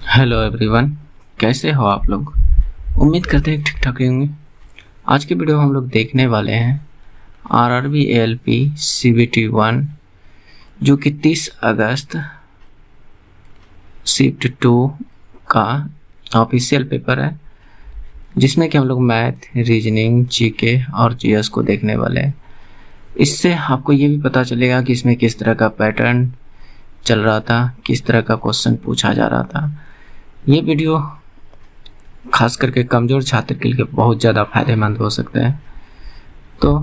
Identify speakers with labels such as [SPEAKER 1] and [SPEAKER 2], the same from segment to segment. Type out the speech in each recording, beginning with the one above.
[SPEAKER 1] Hello everyone, कैसे हो आप लोग। उम्मीद करते हैं ठीक ठाक होंगे। आज की वीडियो हम लोग देखने वाले हैं आरआरबी एएलपी सीबीटी 1 जो कि 30 अगस्त शिफ्ट 2 का ऑफिशियल पेपर है, जिसमें कि हम लोग मैथ, रीजनिंग, जीके और जीएस को देखने वाले हैं। इससे आपको ये भी पता चलेगा कि इसमें किस तरह का पैटर्न चल रहा था, किस तरह का क्वेश्चन पूछा जा रहा था। ये वीडियो खास करके कमज़ोर छात्र के लिए बहुत ज़्यादा फायदेमंद हो सकते हैं। तो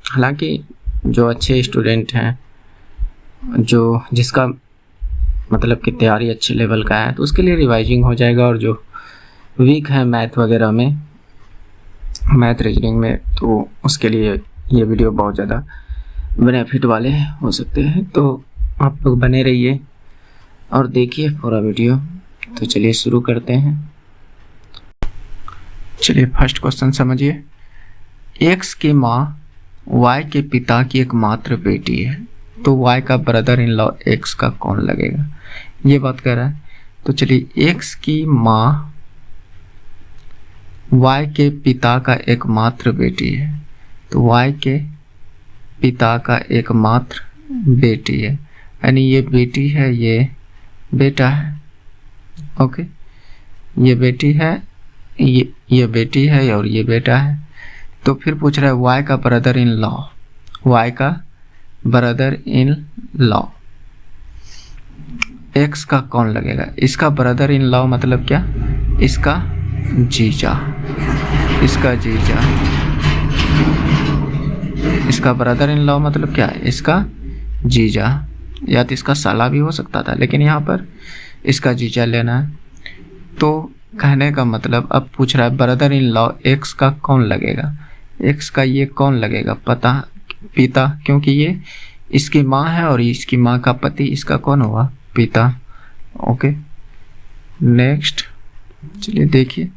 [SPEAKER 1] हालांकि जो अच्छे स्टूडेंट हैं, जो जिसका मतलब कि तैयारी अच्छे लेवल का है, तो उसके लिए रिवाइजिंग हो जाएगा। और जो वीक है मैथ वगैरह में, मैथ रीजनिंग में, तो उसके लिए ये वीडियो बहुत ज़्यादा बेनिफिट वाले हो सकते हैं। तो आप लोग बने रहिए और देखिए पूरा वीडियो। तो चलिए शुरू करते हैं। चलिए फर्स्ट क्वेश्चन समझिए। एक्स की माँ वाई के पिता की एकमात्र बेटी है, तो वाई का ब्रदर इन लॉ एक्स का कौन लगेगा, ये बात कर रहा है। तो चलिए, एक्स की माँ वाई के पिता का एकमात्र बेटी है, तो वाई के पिता का एकमात्र बेटी है, यानी ये बेटी है, ये बेटा है। ओके, ये बेटी है, ये बेटी है और ये बेटा है। तो फिर पूछ रहा है वाई का ब्रदर इन लॉ, वाई का ब्रदर इन लॉ एक्स का कौन लगेगा। इसका ब्रदर इन लॉ मतलब क्या, इसका जीजा, इसका जीजा। इसका ब्रदर इन लॉ मतलब क्या है, इसका जीजा, या तो इसका साला भी हो सकता था, लेकिन यहाँ पर इसका जीजा लेना है। तो कहने का मतलब अब पूछ रहा है ब्रदर इन लॉ एक्स का कौन लगेगा, एक्स का ये कौन लगेगा, पिता, क्योंकि ये इसकी माँ है और इसकी माँ का पति, इसका कौन हुआ, पिता। Okay, next. चलिए देखिए,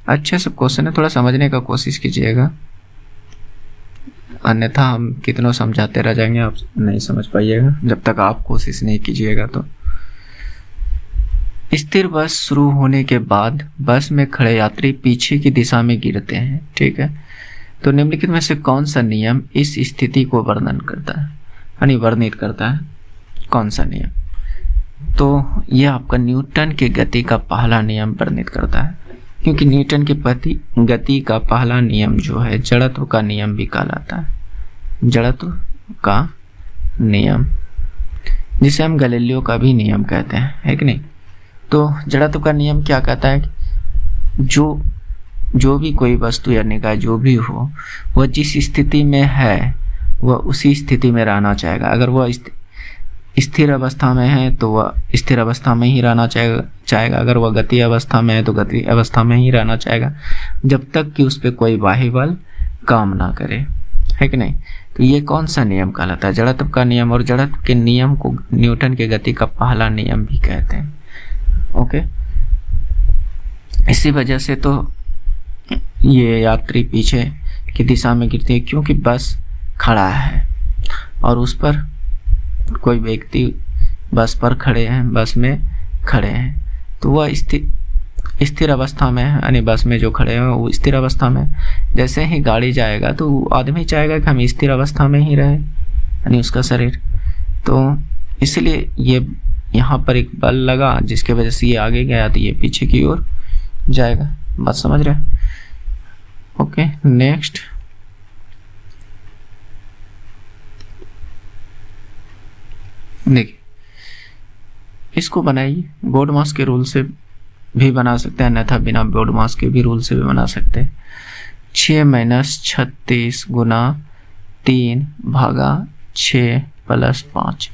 [SPEAKER 1] अच्छे से क्वेश्चन है, थोड़ा समझने का कोशिश कीजिएगा, अन्यथा हम कितनों समझाते रह जाएंगे, आप नहीं समझ पाइएगा जब तक आप कोशिश नहीं कीजिएगा। तो स्थिर बस शुरू होने के बाद बस में खड़े यात्री पीछे की दिशा में गिरते हैं, ठीक है। तो निम्नलिखित में से कौन सा नियम इस स्थिति को वर्णन करता है, यानी वर्णित करता है, कौन सा नियम। तो यह आपका न्यूटन के गति का पहला नियम वर्णित करता है, क्योंकि न्यूटन के गति का पहला नियम जो है जड़त्व का नियम भी कहलाता है, जड़त्व का नियम, जिसे हम गैलीलियो का भी नियम कहते हैं, है कि नहीं। तो जड़त्व का नियम क्या कहता है कि जो भी कोई वस्तु या निकाय जो भी हो, वह जिस स्थिति में है वह उसी स्थिति में रहना चाहेगा। अगर वह स्थिर अवस्था में है तो वह स्थिर अवस्था में ही रहना चाहेगा, अगर वह गति अवस्था में है तो गति अवस्था में ही रहना चाहेगा, जब तक कि उस पर कोई बाह्य बल काम ना करे, है कि नहीं। तो ये कौन सा नियम कहलाता है, जड़त्व का नियम। और जड़त्व के नियम को न्यूटन के गति का पहला नियम भी कहते हैं। ओके, इसी वजह से तो ये यात्री पीछे की दिशा में गिरते हैं, क्योंकि बस खड़ा है और उस पर कोई व्यक्ति बस पर खड़े हैं, बस में खड़े हैं, तो वह स्थिर अवस्था में है, यानी बस में जो खड़े हैं वो स्थिर अवस्था में। जैसे ही गाड़ी जाएगा तो आदमी चाहेगा कि हम स्थिर अवस्था में ही रहे, यानी उसका शरीर। तो इसलिए ये यहाँ पर एक बल लगा जिसके वजह से ये आगे गया, तो ये पीछे की ओर जाएगा। बात समझ रहे हैं। Okay, next. देखिए, इसको बनाइए, बोर्ड मास के रूल से भी बना सकते हैं, अन्यथा बिना बोर्ड मास के भी रूल से भी बना सकते हैं। 6 - 36 गुना 3 भागा 6 + 5,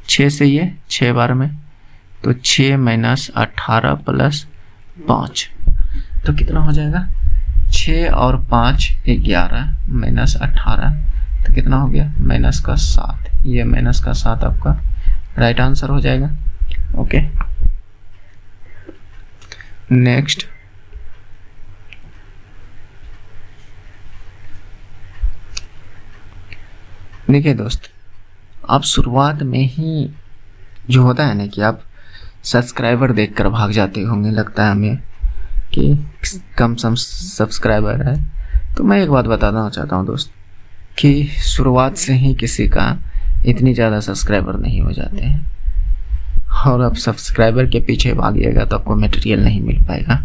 [SPEAKER 1] 6 से ये 6 बार में, तो 6 - 18 + 5, तो कितना हो जाएगा, 6 और 5 11 - 18, तो कितना हो गया, -7। ये -7 आपका राइट आंसर हो जाएगा। Okay, next. देखिए दोस्त, आप शुरुआत में ही जो होता है ना कि आप सब्सक्राइबर देखकर भाग जाते होंगे, लगता है हमें कि कम सब्सक्राइबर है। तो मैं एक बात बताना चाहता हूँ दोस्त कि शुरुआत से ही किसी का इतनी ज़्यादा सब्सक्राइबर नहीं हो जाते हैं, और अब सब्सक्राइबर के पीछे भागिएगा तो आपको मटेरियल नहीं मिल पाएगा,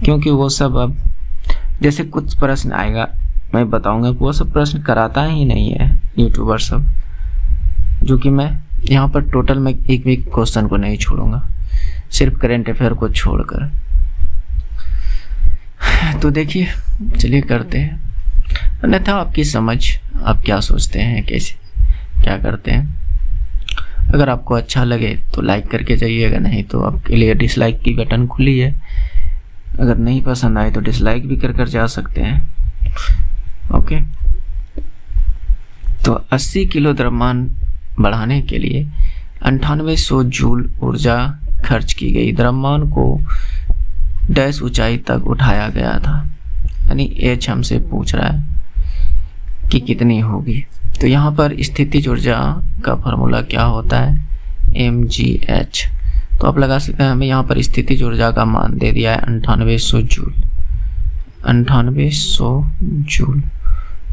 [SPEAKER 1] क्योंकि वो सब अब जैसे कुछ प्रश्न आएगा मैं बताऊंगा, वो सब प्रश्न कराता ही नहीं है यूट्यूबर सब, जो कि मैं यहाँ पर टोटल में एक भी क्वेश्चन को नहीं छोड़ूंगा, सिर्फ करेंट अफेयर को छोड़कर। तो देखिए, चलिए करते हैं, अन्यथा आपकी समझ, आप क्या सोचते हैं, कैसे क्या करते हैं। अगर आपको अच्छा लगे तो लाइक करके जाइएगा, नहीं तो आपके लिए डिसलाइक की बटन खुली है। अगर नहीं पसंद आए तो डिसलाइक भी कर जा सकते हैं। ओके, तो 80 किलो द्रव्यमान बढ़ाने के लिए 9800 जूल ऊर्जा खर्च की गई। द्रव्यमान को डैश ऊंचाई तक उठाया गया था, यानी एच हमसे पूछ रहा है कि कितनी होगी। तो यहाँ पर स्थितिज ऊर्जा का फॉर्मूला क्या होता है, mgh। तो आप लगा सकते हैं, हमें यहाँ पर स्थितिज ऊर्जा का मान दे दिया है 9800 जूल, 9800 जूल।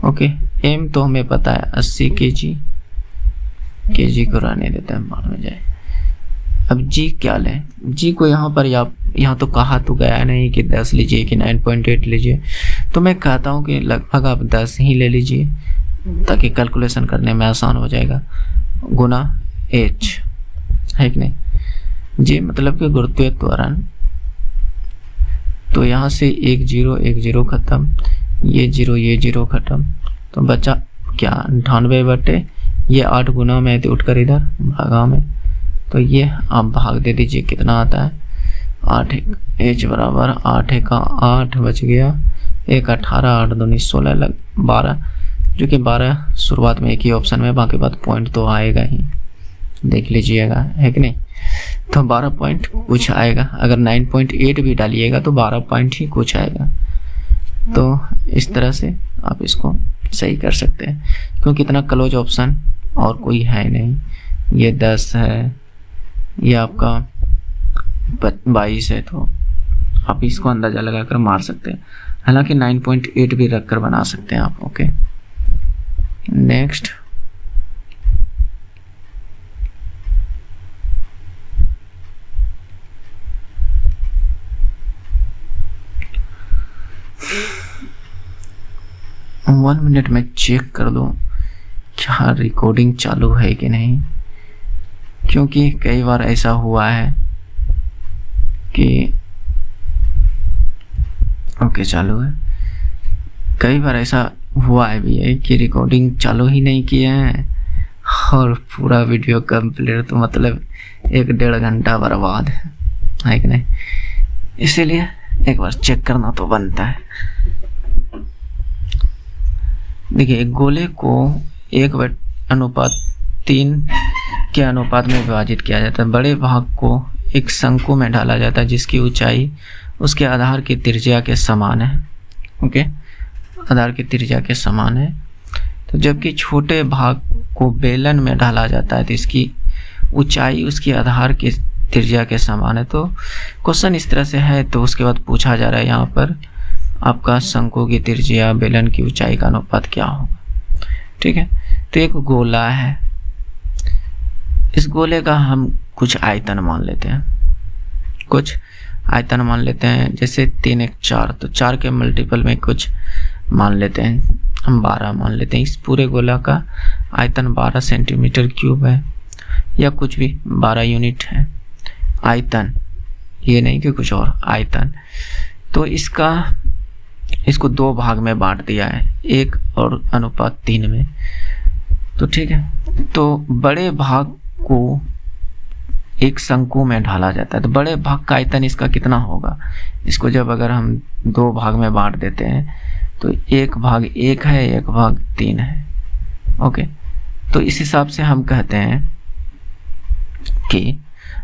[SPEAKER 1] ओके, m तो हमें पता है 80 kg को रहने देते हैं, मान में जाए। अब g क्या लें, g को यहाँ पर यहाँ तो कहा तो गया नहीं कि 10 लीजिए कि 9.8 लीजिए, तो मैं कहता हूँ कि लगभग आप 10 ही ले लीजिए, ताकि कैलकुलेशन करने में आसान हो जाएगा। गुना h है कि नहीं, जी मतलब कि गुरुत्वीय त्वरण। तो यहाँ से एक जीरो खत्म, ये जीरो खत्म, तो बचा क्या 98 ये 8 गुना में तो उठकर इधर भागा में, तो ये आप भाग दे दीजिए, कितना आता है 8 h बराबर 8 का 8 बच गया, 1 18 8 दूनी 16 लग 12, जो कि 12 शुरुआत में एक ही ऑप्शन में, बाकी बात पॉइंट तो आएगा ही, देख लीजिएगा है कि नहीं। तो 12 पॉइंट कुछ आएगा, अगर 9.8 भी डालिएगा तो 12 पॉइंट ही कुछ आएगा। तो इस तरह से आप इसको सही कर सकते हैं, क्योंकि इतना क्लोज ऑप्शन और कोई है नहीं। ये 10 है, ये आपका 22 है, तो आप इसको अंदाजा लगाकर मार सकते हैं। हालांकि 9.8 भी रखकर बना सकते हैं आप। ओके, नेक्स्ट वन मिनट में चेक कर दो क्या रिकॉर्डिंग चालू है कि नहीं, क्योंकि कई बार ऐसा हुआ है कि ओके चालू है, कई बार ऐसा हुआ है भी है कि रिकॉर्डिंग चालू ही नहीं किए हैं और पूरा वीडियो कंप्लीट, तो मतलब 1-1.5 घंटा बर्बाद है कि नहीं। इसीलिए एक बार चेक करना तो बनता है। देखिए, एक गोले को 1/3 के अनुपात में विभाजित किया जाता है। बड़े भाग को एक शंकु में ढाला जाता है जिसकी ऊंचाई उसके आधार की त्रिज्या के समान है। ओके, आधार की त्रिज्या के समान है। तो जबकि छोटे भाग को बेलन में ढाला जाता है तो इसकी ऊंचाई उसकी आधार की त्रिज्या के समान है। तो क्वेश्चन इस तरह से है, तो उसके बाद पूछा जा रहा है यहाँ पर आपका शंकु की त्रिज्या बेलन की ऊंचाई का अनुपात क्या होगा। ठीक है, तो एक गोला है, इस गोले का हम कुछ आयतन मान लेते हैं, कुछ आयतन मान लेते हैं, जैसे 3 1 4, तो 4 के मल्टीपल में कुछ मान लेते हैं, हम 12 मान लेते हैं। इस पूरे गोला का आयतन 12 सेंटीमीटर क्यूब है, या कुछ भी 12 यूनिट है आयतन, ये नहीं कि कुछ और, आयतन। तो इसको 2 भाग में बांट दिया है, 1 और अनुपात 3 में। तो ठीक है, तो बड़े भाग को एक शंकु में ढाला जाता है, तो बड़े भाग का आयतन इसका कितना होगा। इसको जब अगर हम 2 भाग में बांट देते हैं तो 1 भाग 1 है, 1 भाग 3 है। ओके, तो इस हिसाब से हम कहते हैं कि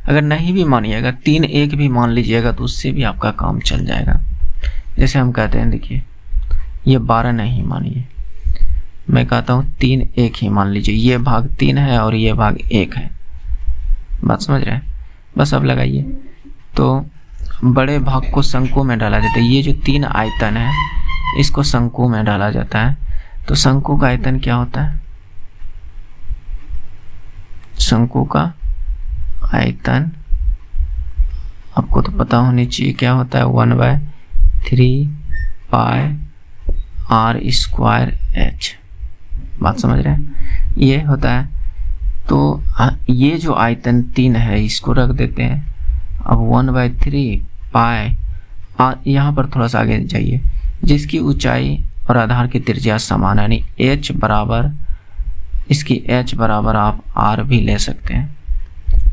[SPEAKER 1] अगर नहीं भी मानिएगा, 3 1 भी मान लीजिएगा तो उससे भी आपका काम चल जाएगा। जैसे हम कहते हैं, देखिए ये 12 नहीं मानिए, मैं कहता हूँ 3 1 ही मान लीजिए, ये भाग 3 है और ये भाग 1 है, बात समझ रहे हैं। बस अब लगाइए। तो बड़े भाग को शंकु में डाला जाता है। ये जो 3 आयतन है इसको शंकु में डाला जाता है। तो शंकु का आयतन क्या होता है? शंकु का आयतन आपको तो पता होनी चाहिए क्या होता है, 1/3 पाई आर स्क्वायर एच। बात समझ रहे हैं? ये होता है। तो ये जो आयतन 3 है इसको रख देते हैं। अब 1/3 पाई यहाँ पर थोड़ा सा आगे जाइए, जिसकी ऊंचाई और आधार की त्रिज्या समान है, यानी h बराबर, इसकी h बराबर आप r भी ले सकते हैं,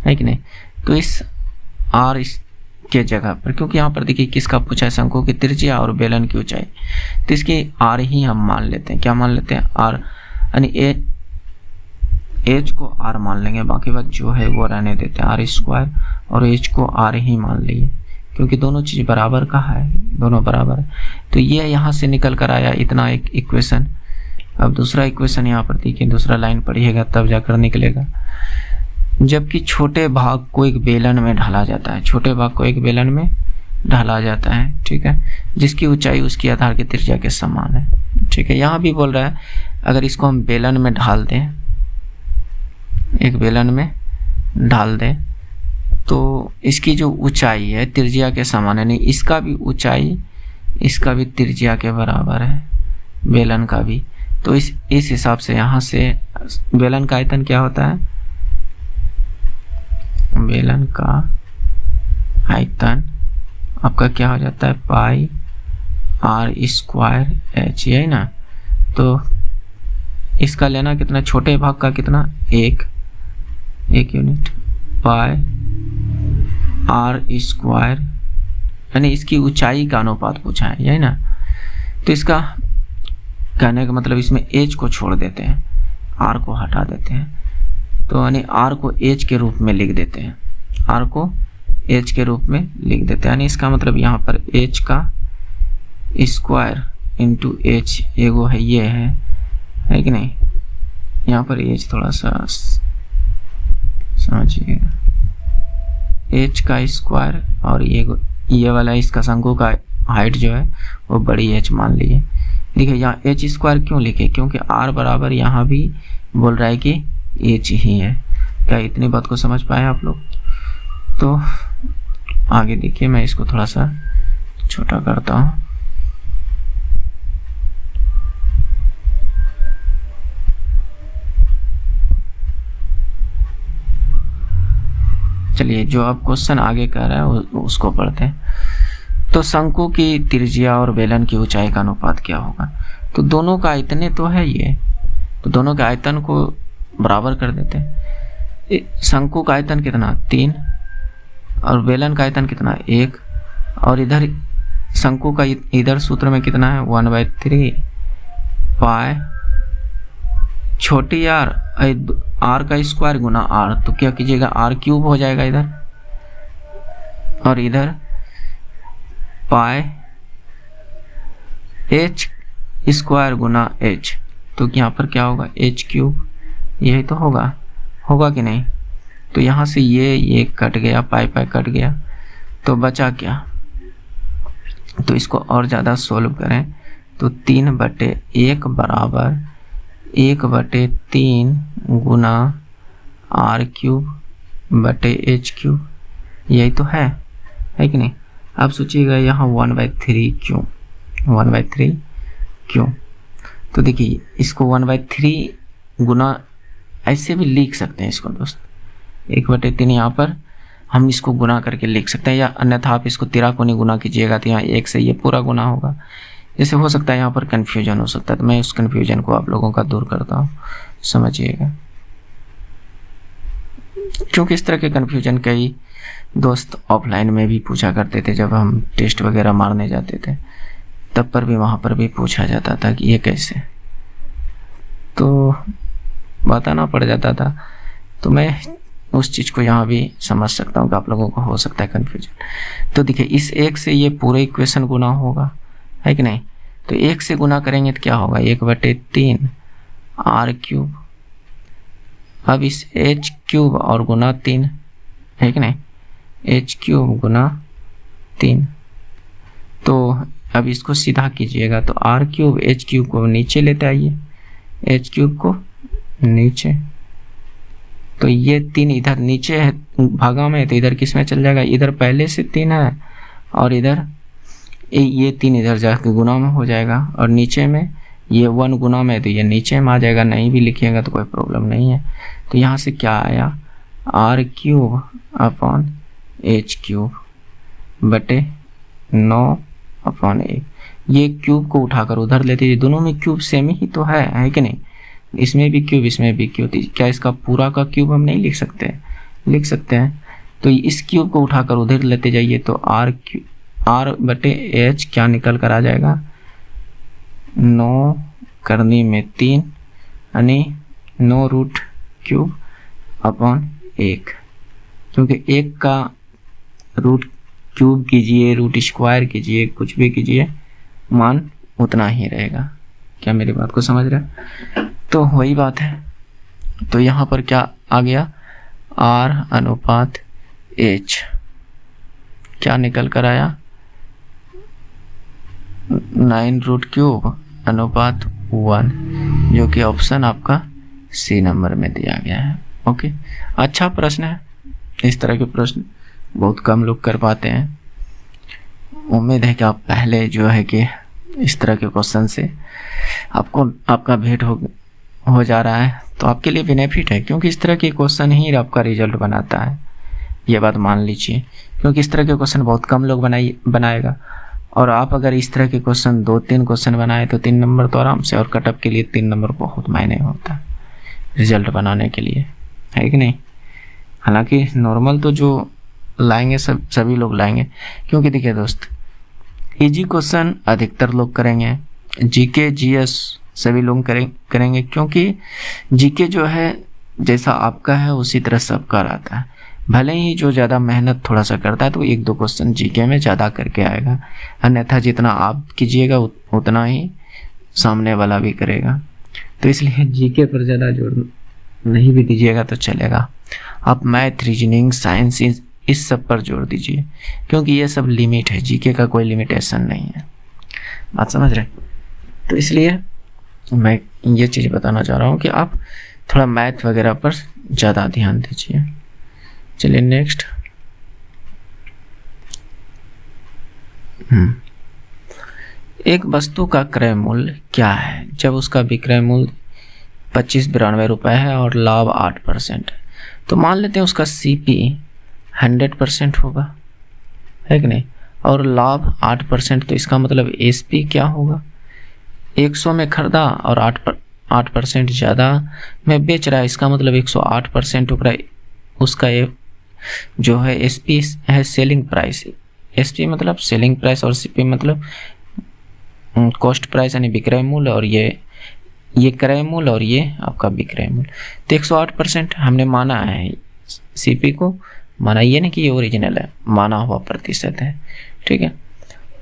[SPEAKER 1] है कि नहीं। तो इस r के जगह पर, क्योंकि यहाँ पर देखिए किसका पूछा है, शंकु की त्रिज्या और बेलन की ऊंचाई, तो इसकी r ही हम मान लेते हैं। क्या मान लेते हैं? r, यानी h को r मान लेंगे, बाकी बात जो है वो रहने देते हैं, r स्क्वायर और h को r ही मान लिए, क्योंकि दोनों चीज बराबर का है, दोनों बराबर है। तो ये यहाँ से निकल कर आया इतना एक इक्वेशन। अब दूसरा इक्वेशन यहाँ पर देखिए, दूसरा लाइन पढ़िएगा तब जाकर निकलेगा। जबकि छोटे भाग को एक बेलन में ढाला जाता है, छोटे भाग को एक बेलन में ढाला जाता है, ठीक है, जिसकी ऊंचाई उसकी आधार की त्रिज्या के समान है, ठीक है। यहाँ भी बोल रहा है अगर इसको हम बेलन में ढाल दें, एक बेलन में ढाल दें, तो इसकी जो ऊंचाई है त्रिज्या के समान है, नहीं इसका भी ऊंचाई इसका भी त्रिज्या के बराबर है, बेलन का भी। तो इस हिसाब से यहाँ से बेलन का आयतन क्या होता है? बेलन का आयतन आपका क्या हो जाता है? पाई आर स्क्वायर एच, यही ना। तो इसका लेना कितना, छोटे भाग का कितना, 1 यूनिट पाई आर स्क्वायर, यानी इसकी ऊंचाई का अनुपात पूछा है, यही ना। तो इसका कहने का मतलब इसमें h को छोड़ देते हैं, r को हटा देते हैं, तो यानी r को h के रूप में लिख देते हैं, r को h के रूप में लिख देते हैं। यानी इसका मतलब यहाँ पर h का स्क्वायर इंटू h एगो है, ये है कि नहीं। यहाँ पर h थोड़ा सा समझिएगा, h का स्क्वायर और ये वाला इसका शंकु का हाइट जो है वो बड़ी h मान लीजिए। देखिए यहाँ h स्क्वायर क्यों लिखे, क्योंकि r बराबर यहाँ भी बोल रहा है कि h ही है। क्या इतनी बात को समझ पाए आप लोग? तो आगे देखिए, मैं इसको थोड़ा सा छोटा करता हूँ। चलिए जो अब क्वेश्चन आगे कर रहा है उसको पढ़ते हैं। तो शंकु की त्रिज्या और बेलन की ऊंचाई का अनुपात क्या होगा? तो दोनों का आयतन तो है ये, तो दोनों के आयतन को बराबर कर देते हैं। शंकु का आयतन कितना, 3, और बेलन का आयतन कितना, 1, और इधर शंकु का इधर सूत्र में कितना है, 1/3 पाई छोटी आर का स्क्वायर गुना आर, तो क्या कीजिएगा, आर क्यूब हो जाएगा इधर, और इधर पाई एच स्क्वायर गुना एच, तो यहाँ पर क्या होगा, एच क्यूब, यही तो होगा कि नहीं। तो यहाँ से ये कट गया, पाई कट गया, तो बचा क्या। तो इसको और ज़्यादा सोल्व करें तो 3/1 बराबर 1/3 गुना आर क्यूब बटे एच क्यूब, यही तो है कि नहीं। अब सोचिएगा यहाँ 1/3 क्यों, 1/3 क्यों। तो देखिए इसको 1/3 गुना ऐसे भी लिख सकते हैं इसको दोस्त, 1/3 यहाँ पर हम इसको गुना करके लिख सकते हैं, या अन्यथा आप इसको तिराकोनी गुना कीजिएगा तो यहाँ 1 से ये पूरा गुना होगा। जैसे हो सकता है यहाँ पर कन्फ्यूजन हो सकता है, तो मैं उस कन्फ्यूजन को आप लोगों का दूर करता हूँ, समझिएगा। क्योंकि इस तरह के कन्फ्यूजन कई दोस्त ऑफलाइन में भी पूछा करते थे, जब हम टेस्ट वगैरह मारने जाते थे तब पर भी वहाँ पर भी पूछा जाता था कि ये कैसे, तो बताना पड़ जाता था। तो मैं उस चीज़ को यहाँ भी समझ सकता हूँ कि आप लोगों को हो सकता है कन्फ्यूजन। तो देखिए इस 1 से ये पूरे इक्वेशन गुना होगा, है कि नहीं। तो 1 से गुना करेंगे तो क्या होगा, 1/3 आर क्यूब, अब इस एच क्यूब और गुना 3, है कि नहीं। एच क्यूब गुना 3। तो अब इसको सीधा कीजिएगा तो आर क्यूब एच क्यूब को नीचे लेते आइए, एच क्यूब को नीचे, तो ये 3 इधर नीचे है भागा में, तो इधर किस में चल जाएगा, इधर पहले से 3 है और इधर ये 3 इधर जाके गुना में हो जाएगा, और नीचे में ये 1 गुना में, तो ये नीचे में आ जाएगा। नहीं भी लिखिएगा तो कोई प्रॉब्लम नहीं है। तो यहाँ से क्या आया, R cube upon H cube बटे 9 अपॉन 1। ये क्यूब को उठाकर उधर ले दीजिए, दोनों में क्यूब सेम ही तो है कि नहीं, इसमें भी क्यूब इसमें भी क्यूब, क्या इसका पूरा का क्यूब हम नहीं लिख सकते, लिख सकते हैं। तो इस क्यूब को उठाकर उधर लेते जाइए तो आर बटे एच क्या निकल कर आ जाएगा, 9 करनी में 3 यानी 9 रूट क्यूब अपॉन 1, क्योंकि 1 का रूट क्यूब कीजिए, रूट स्क्वायर कीजिए, कुछ भी कीजिए, मान उतना ही रहेगा। क्या मेरी बात को समझ रहे हैं? तो वही बात है। तो यहाँ पर क्या आ गया, आर अनुपात एच क्या निकल कर आया, 9 रूट क्यूब अनुपात 1, जो कि ऑप्शन आपका सी नंबर में दिया गया है। ओके, अच्छा प्रश्न है। इस तरह के प्रश्न बहुत कम लोग कर पाते हैं। उम्मीद है कि आप पहले जो है कि इस तरह के क्वेश्चन से आपका भेंट हो जा रहा है, तो आपके लिए बेनिफिट है, क्योंकि इस तरह के क्वेश्चन ही आपका रिजल्ट बनाता है, ये बात मान लीजिए। क्योंकि इस तरह के क्वेश्चन बहुत कम लोग बनाएगा, और आप अगर इस तरह के क्वेश्चन 2-3 क्वेश्चन बनाए तो 3 नंबर तो आराम से, और कटअप के लिए 3 नंबर बहुत मायने होता है रिजल्ट बनाने के लिए, है कि नहीं। हालांकि नॉर्मल तो जो लाएंगे सभी लोग लाएंगे, क्योंकि देखिए दोस्त, इजी क्वेश्चन अधिकतर लोग करेंगे, जीके जीएस सभी लोग करेंगे, क्योंकि जीके जो है जैसा आपका है उसी तरह सबका रहता है। भले ही जो ज़्यादा मेहनत थोड़ा सा करता है तो 1-2 क्वेश्चन जीके में ज़्यादा करके आएगा, अन्यथा जितना आप कीजिएगा उतना ही सामने वाला भी करेगा। तो इसलिए जीके पर ज़्यादा जोर नहीं भी दीजिएगा तो चलेगा। आप मैथ, रीजनिंग, साइंस इस सब पर जोर दीजिए, क्योंकि ये सब लिमिट है, जीके का कोई लिमिटेशन नहीं है। बात समझ रहे? तो इसलिए मैं ये चीज़ बताना चाह रहा हूँ कि आप थोड़ा मैथ वगैरह पर ज़्यादा ध्यान दीजिए। चलिए नेक्स्ट। एक वस्तु का क्रय मूल्य क्या है जब उसका विक्रय मूल्य 2592 रुपये है और लाभ 8% है। तो मान लेते हैं उसका सीपी 100% होगा, है कि नहीं, और लाभ 8%, तो इसका मतलब एसपी क्या होगा, 100 में खरीदा और 8% ज़्यादा में बेच रहा है, इसका मतलब 108% उसका जो है एसपी है सेलिंग प्राइस। एसपी मतलब सेलिंग प्राइस और सीपी मतलब कॉस्ट प्राइस यानी विक्रय मूल्य, और ये क्रय मूल्य और ये आपका विक्रय मूल्य। तो 108% हमने माना है सीपी को, माना ये नहीं कि ये ओरिजिनल है, माना हुआ प्रतिशत है, ठीक है।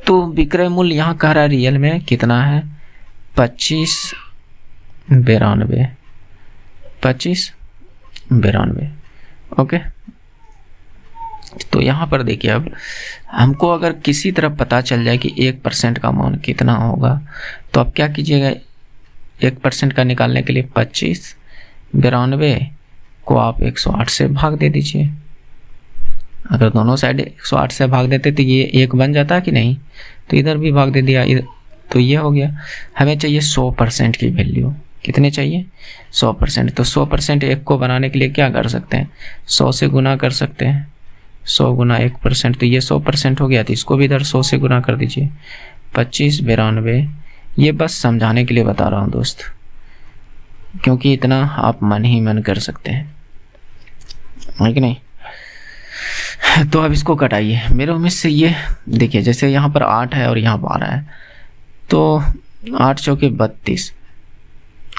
[SPEAKER 1] तो विक्रय मूल्य यहाँ कह रहा है रियल में कितना है, 2592। ओके, तो यहाँ पर देखिए, अब हमको अगर किसी तरह पता चल जाए कि 1% का मान कितना होगा, तो आप क्या कीजिएगा, 1% का निकालने के लिए 2592 को आप 108 से भाग दे दीजिए। अगर दोनों साइड 108 से भाग देते तो ये 1 बन जाता कि नहीं, तो इधर भी भाग दे दिया, तो ये हो गया। हमें चाहिए 100% की वैल्यू, कितने चाहिए, 100%। तो 100% 1 को बनाने के लिए क्या कर सकते हैं, 100 से गुना कर सकते हैं, 100 गुना 1%, तो ये 100% हो गया। तो इसको भी इधर 100 से गुना कर दीजिए, 2592। ये बस समझाने के लिए बता रहा हूँ दोस्त, क्योंकि इतना आप मन ही मन कर सकते हैं, है कि नहीं। तो अब इसको कटाइए, मेरे उम्मीद से ये देखिए, जैसे यहाँ पर 8 है और यहाँ 12 है, तो 8 चौके 32,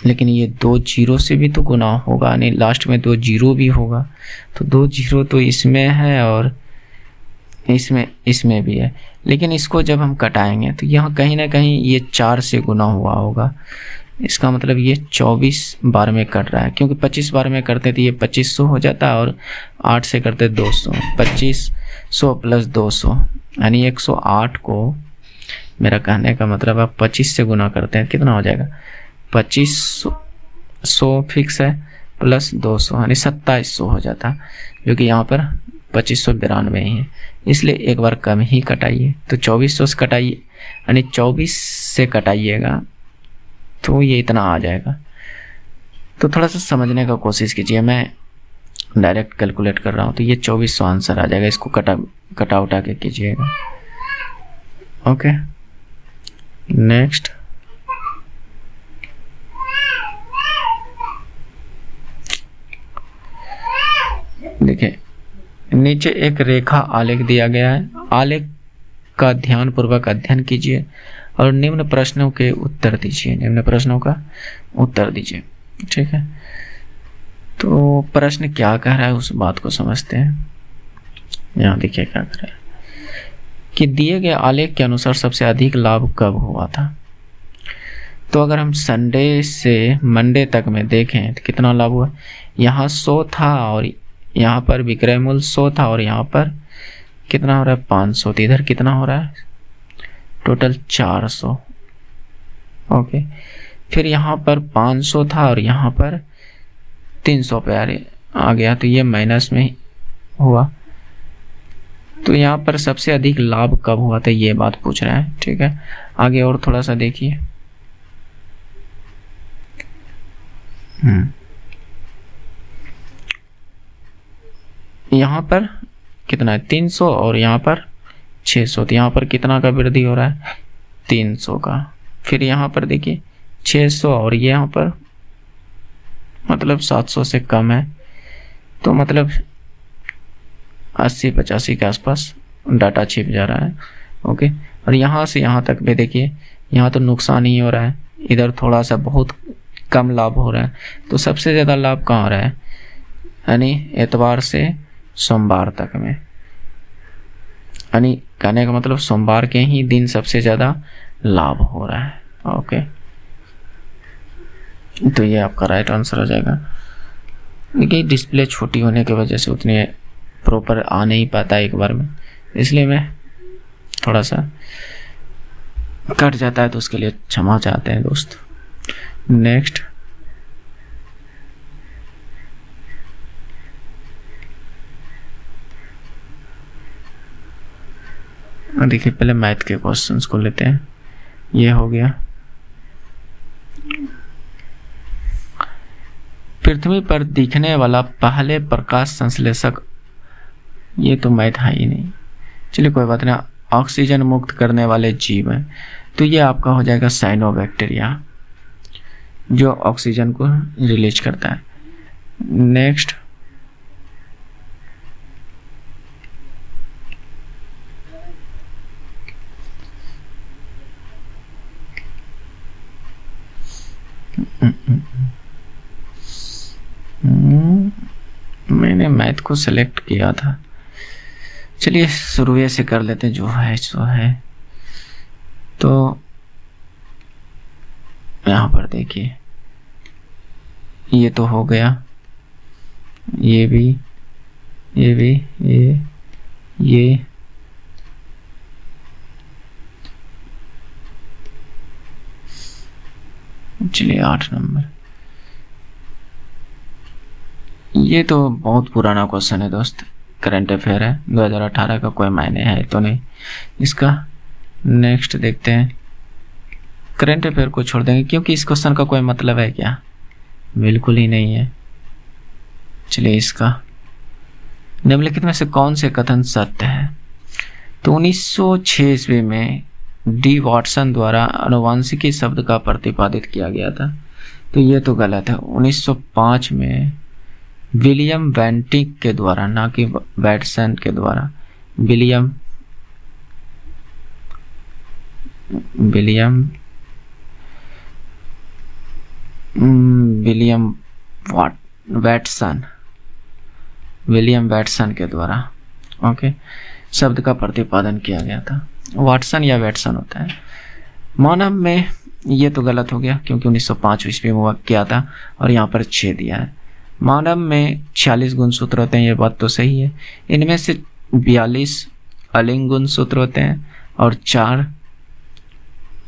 [SPEAKER 1] लेकिन ये 2 जीरो से भी तो गुना होगा, यानी लास्ट में 2 जीरो भी होगा, तो 2 जीरो तो इसमें है और इसमें भी है। लेकिन इसको जब हम कटाएंगे तो यहाँ कहीं ना कहीं ये 4 से गुना हुआ होगा, इसका मतलब ये 24 बार में कट रहा है, क्योंकि 25 बार में करते तो ये 2500 हो जाता और 8 से करते 200, 2500 प्लस 200 यानी 108 को, मेरा कहने का मतलब आप 25 से गुना करते हैं कितना हो जाएगा, 2500 फिक्स है प्लस 200 यानी 2700 हो जाता, जो कि यहाँ पर 2592 ही है, इसलिए एक बार कम ही कटाइए। तो 2400 से कटाइए यानी 24 से कटाइएगा तो ये इतना आ जाएगा। तो थोड़ा सा समझने का कोशिश कीजिए, मैं डायरेक्ट कैलकुलेट कर रहा हूँ, तो ये 2400 आंसर आ जाएगा, इसको कटा उठा के कीजिएगा। ओके, नेक्स्ट देखिए, नीचे एक रेखा आलेख दिया गया है, आलेख का ध्यानपूर्वक अध्ययन कीजिए और निम्न प्रश्नों के उत्तर दीजिए, निम्न प्रश्नों का उत्तर दीजिए। ठीक है, तो प्रश्न क्या कह रहा है उस बात को समझते हैं। यहाँ देखिए क्या कह रहा है कि दिए गए आलेख के अनुसार सबसे अधिक लाभ कब हुआ था। तो अगर हम संडे से मंडे तक में देखें तो कितना लाभ हुआ, यहाँ 100 था और यहाँ पर विक्रय मूल्य 100 था और यहाँ पर कितना हो रहा है 500, तो इधर कितना हो रहा है टोटल 400। ओके, फिर यहाँ पर 500 था और यहाँ पर 300 पे आ गया, तो ये माइनस में हुआ। तो यहाँ पर सबसे अधिक लाभ कब हुआ था ये बात पूछ रहा है। ठीक है, आगे और थोड़ा सा देखिए। यहाँ पर कितना है 300 और यहाँ पर 600, तो यहाँ पर कितना का वृद्धि हो रहा है 300 का। फिर यहाँ पर देखिए 600 और ये यहाँ पर मतलब 700 से कम है, तो मतलब 80-85 के आसपास डाटा छिप जा रहा है। ओके, और यहाँ से यहाँ तक भी देखिए, यहाँ तो नुकसान ही हो रहा है, इधर थोड़ा सा बहुत कम लाभ हो रहा है। तो सबसे ज़्यादा लाभ कहाँ हो रहा है, यानी एतवार से सोमवार तक में, यानी कहने का मतलब सोमवार के ही दिन सबसे ज़्यादा लाभ हो रहा है। ओके, तो ये आपका राइट आंसर हो जाएगा। देखिए डिस्प्ले छोटी होने की वजह से उतने प्रॉपर आ नहीं पाता एक बार में, इसलिए मैं थोड़ा सा कट जाता है, तो उसके लिए क्षमा चाहते हैं दोस्त। नेक्स्ट देखिए, पहले मैथ के क्वेश्चंस को लेते हैं। ये हो गया, पृथ्वी पर दिखने वाला पहले प्रकाश संश्लेषक, ये तो मैथ है ही नहीं, चलिए कोई बात नहीं। ऑक्सीजन मुक्त करने वाले जीव हैं, तो ये आपका हो जाएगा साइनोबैक्टीरिया, जो ऑक्सीजन को रिलीज करता है। नेक्स्ट मैंने मैथ को सिलेक्ट किया था, चलिए शुरू से कर लेते हैं, जो है सो है। तो यहाँ पर देखिए, ये तो हो गया, ये भी, ये भी, ये चलिए 8 नंबर। ये तो बहुत पुराना क्वेश्चन है दोस्त, करंट अफेयर है, 2018 का कोई मायने है तो नहीं इसका। नेक्स्ट देखते हैं, करंट अफेयर को छोड़ देंगे क्योंकि इस क्वेश्चन का कोई मतलब है क्या, बिल्कुल ही नहीं है। चलिए इसका, निम्नलिखित में से कौन से कथन सत्य है। तो 1906 ईस्वी में डी वाटसन द्वारा आनुवंशिकी शब्द का प्रतिपादित किया गया था, तो ये तो गलत है। 1905 में विलियम वेंटिक के द्वारा, ना कि वैटसन के द्वारा, विलियम वैटसन के द्वारा ओके शब्द का प्रतिपादन किया गया था। वाटसन या वैटसन होता है। मानव में ये तो गलत हो गया क्योंकि 1905 ईस्वी में किया था और यहाँ पर 6 दिया है। मानव में 46 गुणसूत्र होते हैं, ये बात तो सही है। इनमें से 42 अलिंग गुणसूत्र होते हैं और 4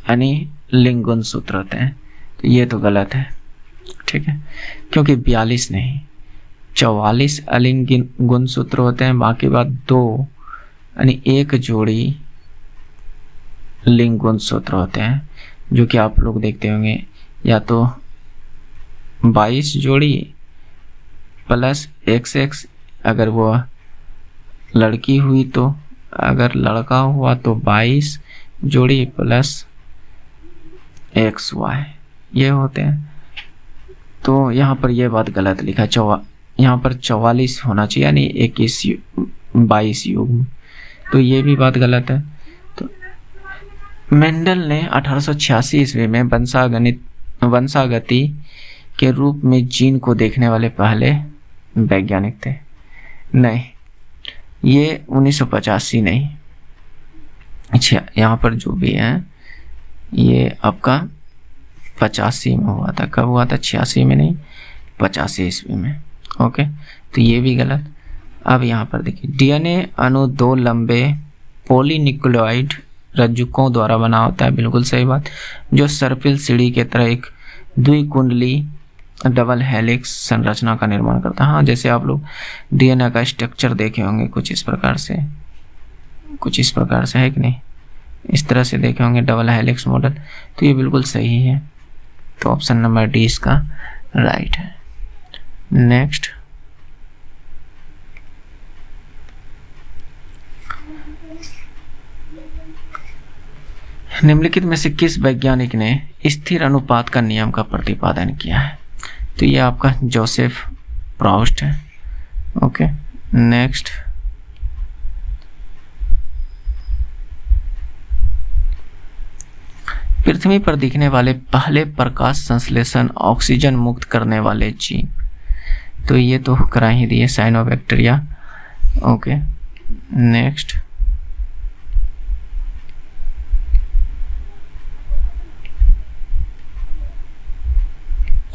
[SPEAKER 1] अनिलिंग गुणसूत्र होते हैं, तो ये तो गलत है, ठीक है, क्योंकि 42 नहीं 44 अलिंग गुणसूत्र होते हैं, बाकी बात 2 यानी 1 जोड़ी लिंग गुणसूत्र होते हैं, जो कि आप लोग देखते होंगे, या तो 22 जोड़ी प्लस XX अगर वो लड़की हुई, तो अगर लड़का हुआ तो 22 जोड़ी प्लस XY ये होते हैं। तो यहाँ पर यह बात गलत लिखा, यहाँ पर 44 होना चाहिए यानी 22 युग्म, तो ये भी बात गलत है। तो मेंडल ने 1886 ईस्वी में वंशागति के रूप में जीन को देखने वाले पहले वैज्ञानिक थे। नहीं, ये 1985 नहीं, अच्छा यहाँ पर जो भी है ये आपका 85 में हुआ था। कब हुआ था? 86 में नहीं, 85 ईस्वी में। ओके, तो ये भी गलत। अब यहाँ पर देखिए, DNA अणु 2 लंबे पॉलीन्यूक्लियोइड रज्जुकों द्वारा बना होता है, बिल्कुल सही बात, जो सर्पिल सीढ़ी के तरह एक द्विकुंडली डबल हेलिक्स संरचना का निर्माण करता है। हाँ, जैसे आप लोग DNA का स्ट्रक्चर देखे होंगे कुछ इस प्रकार से है कि नहीं, इस तरह से देखे होंगे डबल हेलिक्स मॉडल, तो ये बिल्कुल सही है। तो ऑप्शन नंबर डी इसका राइट है। नेक्स्ट, निम्नलिखित में से किस वैज्ञानिक ने स्थिर अनुपात का नियम का प्रतिपादन किया है? तो ये आपका जोसेफ प्राउस्ट है। ओके, नेक्स्ट, पृथ्वी पर दिखने वाले पहले प्रकाश संश्लेषण ऑक्सीजन मुक्त करने वाले जीव, तो ये तो करा ही दिए, साइनोबैक्टीरिया। ओके, नेक्स्ट,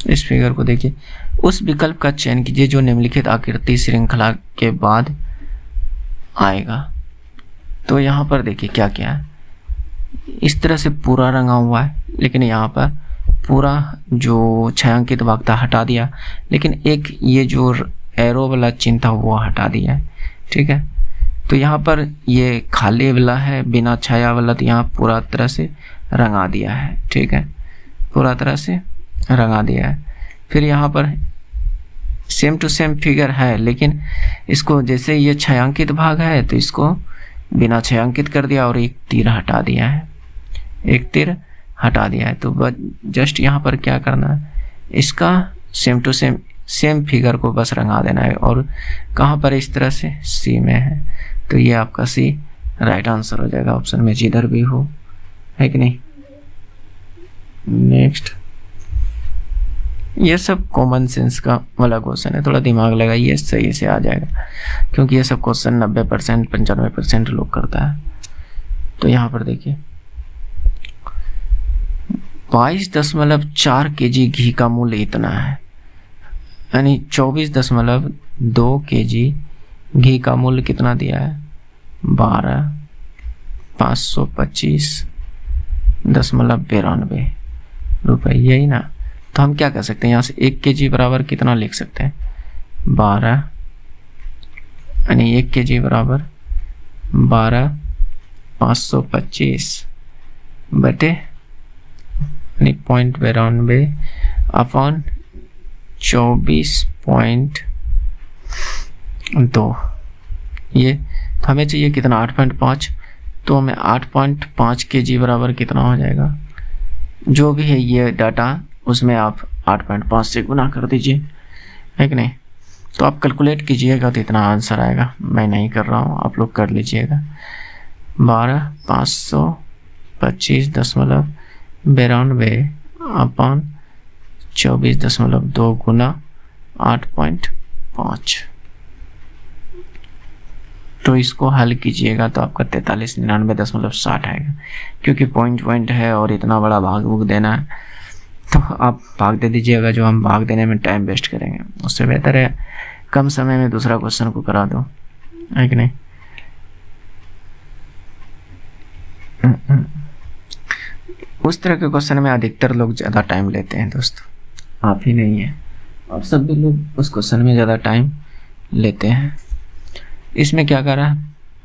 [SPEAKER 1] इस फिगर को देखिए, उस विकल्प का चयन कीजिए जो निम्नलिखित आकृति श्रृंखला के बाद आएगा। तो यहाँ पर देखिए क्या क्या है, इस तरह से पूरा रंगा हुआ है, लेकिन यहाँ पर पूरा जो छायांकित भाग था हटा दिया, लेकिन एक ये जो एरो वाला चिन्ह था वो हटा दिया है, ठीक है। तो यहाँ पर ये खाली वाला है, बिना छाया वाला, तो यहाँ पूरा तरह से रंगा दिया है, ठीक है, पूरा तरह से रंगा दिया है। फिर यहाँ पर सेम टू सेम फिगर है, लेकिन इसको जैसे ये छायांकित भाग है तो इसको बिना छायांकित कर दिया और एक तीर हटा दिया है, एक तीर हटा दिया है। तो जस्ट यहाँ पर क्या करना है, इसका सेम टू सेम फिगर को बस रंगा देना है, और कहाँ पर, इस तरह से सी में है, तो ये आपका सी राइट आंसर हो जाएगा ऑप्शन में, जिधर भी हो, है कि नहीं। नेक्स्ट, ये सब कॉमन सेंस का वाला क्वेश्चन है, थोड़ा दिमाग लगाइए, सही से आ जाएगा, क्योंकि ये सब क्वेश्चन 90% 95% लोग करता है। तो यहाँ पर देखिए, 22.4 kg घी का मूल्य इतना है, यानी 24.2 kg घी का मूल्य कितना दिया है, 12,525.92 रुपये, यही ना। तो हम क्या कर सकते हैं, यहाँ से 1 kg बराबर कितना लिख सकते हैं, 12, यानी 1 kg बराबर 12,525 बटे 0.92 अपॉन 24.2, ये तो हमें चाहिए कितना, 8.5, तो हमें 8.5 kg बराबर कितना हो जाएगा, जो भी है ये डाटा उसमें आप 8.5 से गुना कर दीजिए, है कि नहीं। तो आप कैलकुलेट कीजिएगा तो इतना आंसर आएगा, मैं नहीं कर रहा हूँ, आप लोग कर लीजिएगा। 12,525.92 अपॉन 24.2 गुना 8.5, तो इसको हल कीजिएगा तो आपका 4399.60 आएगा, क्योंकि पॉइंट है और इतना बड़ा भाग भूग देना है तो आप भाग दे दीजिएगा। जो हम भाग देने में टाइम वेस्ट करेंगे उससे बेहतर है कम समय में दूसरा क्वेश्चन को करा दो, है कि नहीं। उस तरह के क्वेश्चन में अधिकतर लोग ज़्यादा टाइम लेते हैं दोस्तों, आप ही नहीं है, और सभी लोग उस क्वेश्चन में ज़्यादा टाइम लेते हैं। इसमें क्या करा,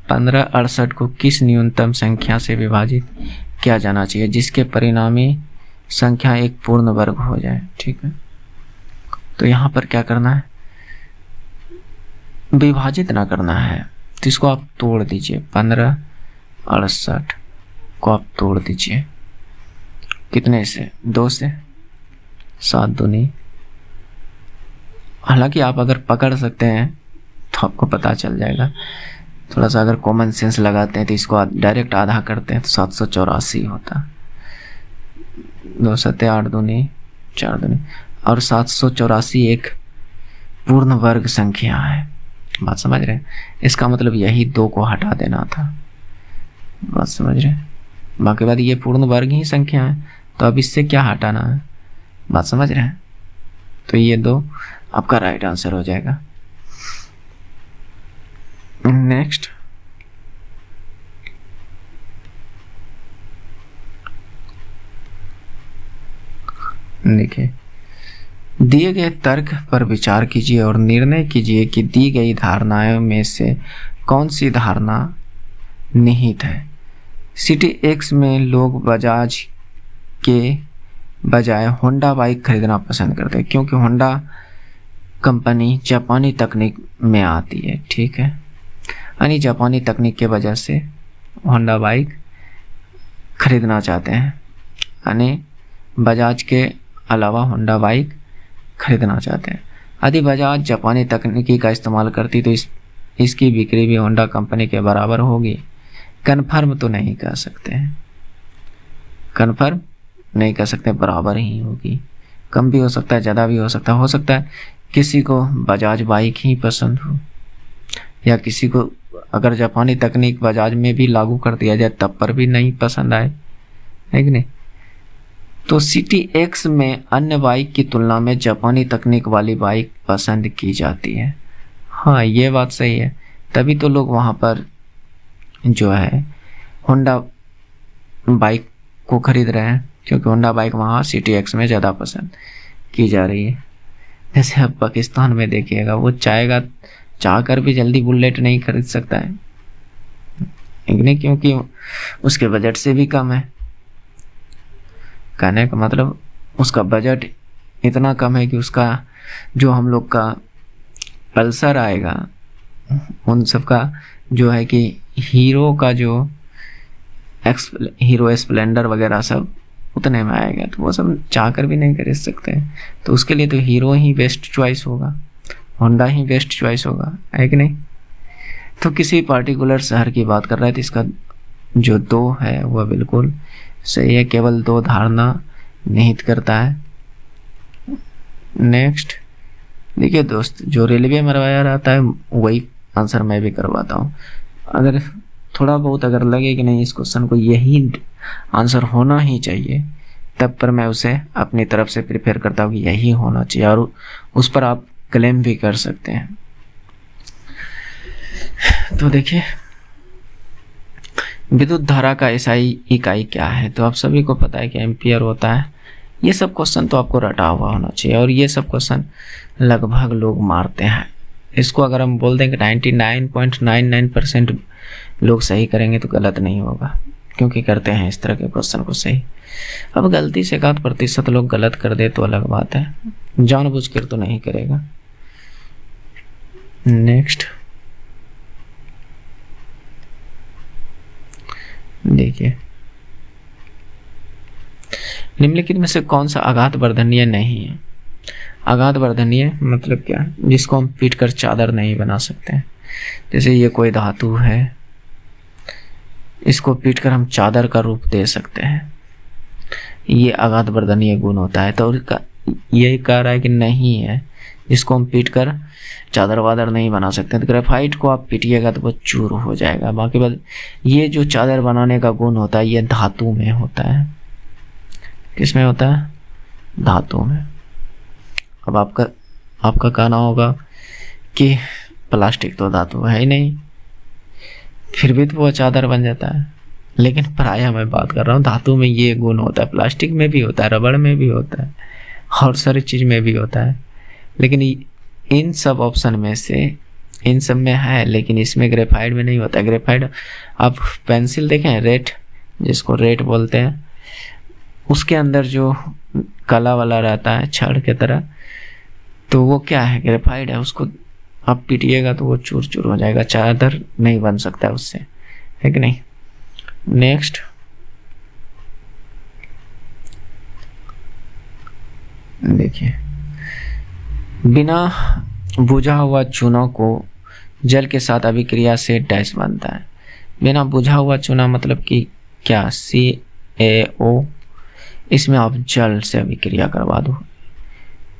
[SPEAKER 1] 1568 को किस न्यूनतम संख्या से विभाजित किया जाना चाहिए जिसके परिणामी संख्या एक पूर्ण वर्ग हो जाए। ठीक है, तो यहाँ पर क्या करना है, विभाजित ना करना है, तो इसको आप तोड़ दीजिए। 1568 को आप तोड़ दीजिए कितने से, 2 से, 7 दूनी। हालांकि आप अगर पकड़ सकते हैं तो आपको पता चल जाएगा, थोड़ा सा अगर कॉमन सेंस लगाते हैं तो इसको डायरेक्ट आधा करते हैं तो 784 होता। 2 सत्ते 8 दूनी 4 दूनी, और 784 एक पूर्ण वर्ग संख्या है। बात समझ रहे हैं, इसका मतलब यही 2 को हटा देना था। बात समझ रहे हैं, बाकी बात ये पूर्ण वर्ग ही संख्या है तो अब इससे क्या हटाना है। बात समझ रहे हैं, तो ये 2 आपका राइट आंसर हो जाएगा। नेक्स्ट, देखिए, दिए गए तर्क पर विचार कीजिए और निर्णय कीजिए कि दी गई धारणाओं में से कौन सी धारणा निहित है। सिटी एक्स में लोग बजाज के बजाय होंडा बाइक खरीदना पसंद करते हैं क्योंकि होंडा कंपनी जापानी तकनीक में आती है। ठीक है, यानी जापानी तकनीक के वजह से होंडा बाइक खरीदना चाहते हैं, यानी बजाज के अलावा होंडा बाइक खरीदना चाहते हैं। यदि बजाज जापानी तकनीकी का इस्तेमाल करती तो इसकी बिक्री भी होंडा कंपनी के बराबर होगी। कन्फर्म तो नहीं कह सकते हैं, कन्फर्म नहीं कह सकते, बराबर ही होगी। कम भी हो सकता है, ज़्यादा भी हो सकता है किसी को बजाज बाइक ही पसंद हो, या किसी को अगर जापानी तकनीक बजाज में भी लागू कर दिया जाए तब पर भी नहीं पसंद आए, है कि नहीं। तो सिटी एक्स में अन्य बाइक की तुलना में जापानी तकनीक वाली बाइक पसंद की जाती है। हाँ, ये बात सही है, तभी तो लोग वहाँ पर जो है होंडा बाइक को खरीद रहे हैं, क्योंकि होंडा बाइक वहाँ सिटी एक्स में ज़्यादा पसंद की जा रही है। जैसे अब पाकिस्तान में देखिएगा, वो चाह कर भी जल्दी बुलेट नहीं खरीद सकता है, नहीं, क्योंकि उसके बजट से भी कम है। कहने का मतलब उसका बजट इतना कम है कि उसका जो हम लोग का पल्सर आएगा, उन सब का जो है कि हीरो का जो हीरो स्प्लेंडर वगैरह सब उतने में आएगा, तो वो सब चाहकर भी नहीं खरीद सकते हैं। तो उसके लिए तो हीरो ही बेस्ट चॉइस होगा, होंडा ही बेस्ट चॉइस होगा, है कि नहीं। तो किसी पार्टिकुलर शहर की बात कर रहा है तो इसका जो 2 है वह बिल्कुल सही है, केवल 2 धारणा निहित करता है। नेक्स्ट, देखिए दोस्त, जो रेलवे में करवाया रहता है वही आंसर मैं भी करवाता हूँ। अगर थोड़ा बहुत अगर लगे कि नहीं इस क्वेश्चन को यही आंसर होना ही चाहिए, तब पर मैं उसे अपनी तरफ से प्रिपेयर करता हूँ कि यही होना चाहिए, और उस पर आप क्लेम भी कर सकते हैं। तो देखिए, विद्युत धारा का एसआई इकाई क्या है, तो आप सभी को पता है कि एम्पियर होता है। ये सब क्वेश्चन तो आपको रटा हुआ होना चाहिए, और ये सब क्वेश्चन लगभग लोग मारते हैं। इसको अगर हम बोल दें कि 99.99% लोग सही करेंगे तो गलत नहीं होगा, क्योंकि करते हैं इस तरह के क्वेश्चन को सही। अब गलती से 1% लोग गलत कर दे तो अलग बात है, जानबूझकर तो नहीं करेगा। नेक्स्ट, देखिए, निम्नलिखित में से कौन सा आघात वर्धनीय नहीं है। आघात वर्धनीय मतलब क्या, जिसको हम पीट कर चादर नहीं बना सकते। जैसे ये कोई धातु है, इसको पीट कर हम चादर का रूप दे सकते हैं, ये आघात वर्धनीय गुण होता है। तो ये कह रहा है कि नहीं है, जिसको हम पीट कर चादर वादर नहीं बना सकते। तो ग्रेफाइट को आप पीटिएगा तो वो चूर हो जाएगा। बाकी बात, ये जो चादर बनाने का गुण होता है ये धातु में होता है। किस में होता है? धातु में। अब आपका कहना होगा कि प्लास्टिक तो धातु है ही नहीं, फिर भी तो वो चादर बन जाता है। लेकिन प्रायः मैं बात कर रहा हूँ धातु में ये गुण होता है, प्लास्टिक में भी होता है, रबड़ में भी होता है, और सारी चीज़ में भी होता है। लेकिन इन सब ऑप्शन में से इन सब में है, लेकिन इसमें ग्रेफाइट में नहीं होता है। ग्रेफाइट, आप पेंसिल देखें, रेट, जिसको रेट बोलते हैं, उसके अंदर जो काला वाला रहता है छड़ के तरह, तो वो क्या है? ग्रेफाइट है। उसको आप पीटिएगा तो वो चूर चूर हो जाएगा, चादर नहीं बन सकता उससे, है कि नहीं। नेक्स्ट, देखिए, बिना बुझा हुआ चूना को जल के साथ अभिक्रिया से डैश बनता है। बिना बुझा हुआ चूना मतलब कि क्या? CaO, इसमें आप जल से अभिक्रिया करवा दो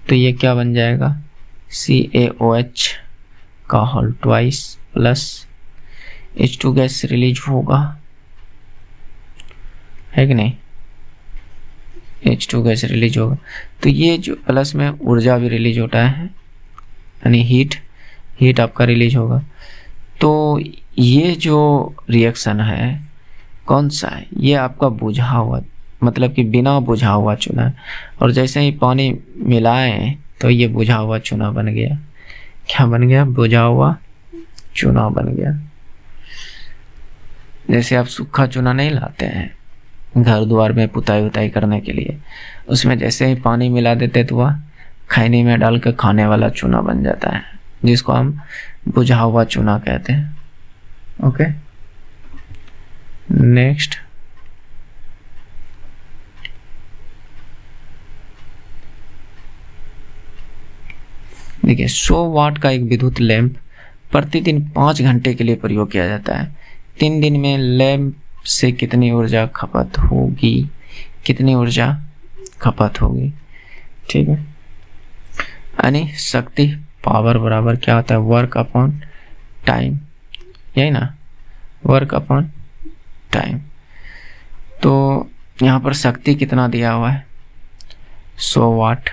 [SPEAKER 1] तो ये क्या बन जाएगा? CaOH का whole twice plus H2 gas release होगा, है कि नहीं। H2 गैस रिलीज होगा तो ये जो प्लस में ऊर्जा भी रिलीज होता है, यानी हीट आपका रिलीज होगा। तो ये जो रिएक्शन है कौन सा है? ये आपका बुझा हुआ, मतलब कि बिना बुझा हुआ चूना। और जैसे ही पानी मिलाएं तो ये बुझा हुआ चूना बन गया। क्या बन गया? बुझा हुआ चूना बन गया। जैसे आप सूखा चूना नहीं लाते हैं घर द्वार में पुताई उताई करने के लिए, उसमें जैसे ही पानी मिला देते तो वह खैनी में डाल के खाने वाला चूना बन जाता है, जिसको हम बुझा हुआ चूना कहते हैं। ओके, नेक्स्ट, देखिए 100 वाट का एक विद्युत लैंप प्रतिदिन 5 घंटे के लिए प्रयोग किया जाता है। 3 दिन में लैंप से कितनी ऊर्जा खपत होगी? कितनी ऊर्जा खपत होगी? ठीक है, यानी शक्ति, पावर बराबर क्या होता है? वर्क अपॉन टाइम, यही ना, वर्क अपॉन टाइम। तो यहाँ पर शक्ति कितना दिया हुआ है? 100 वाट,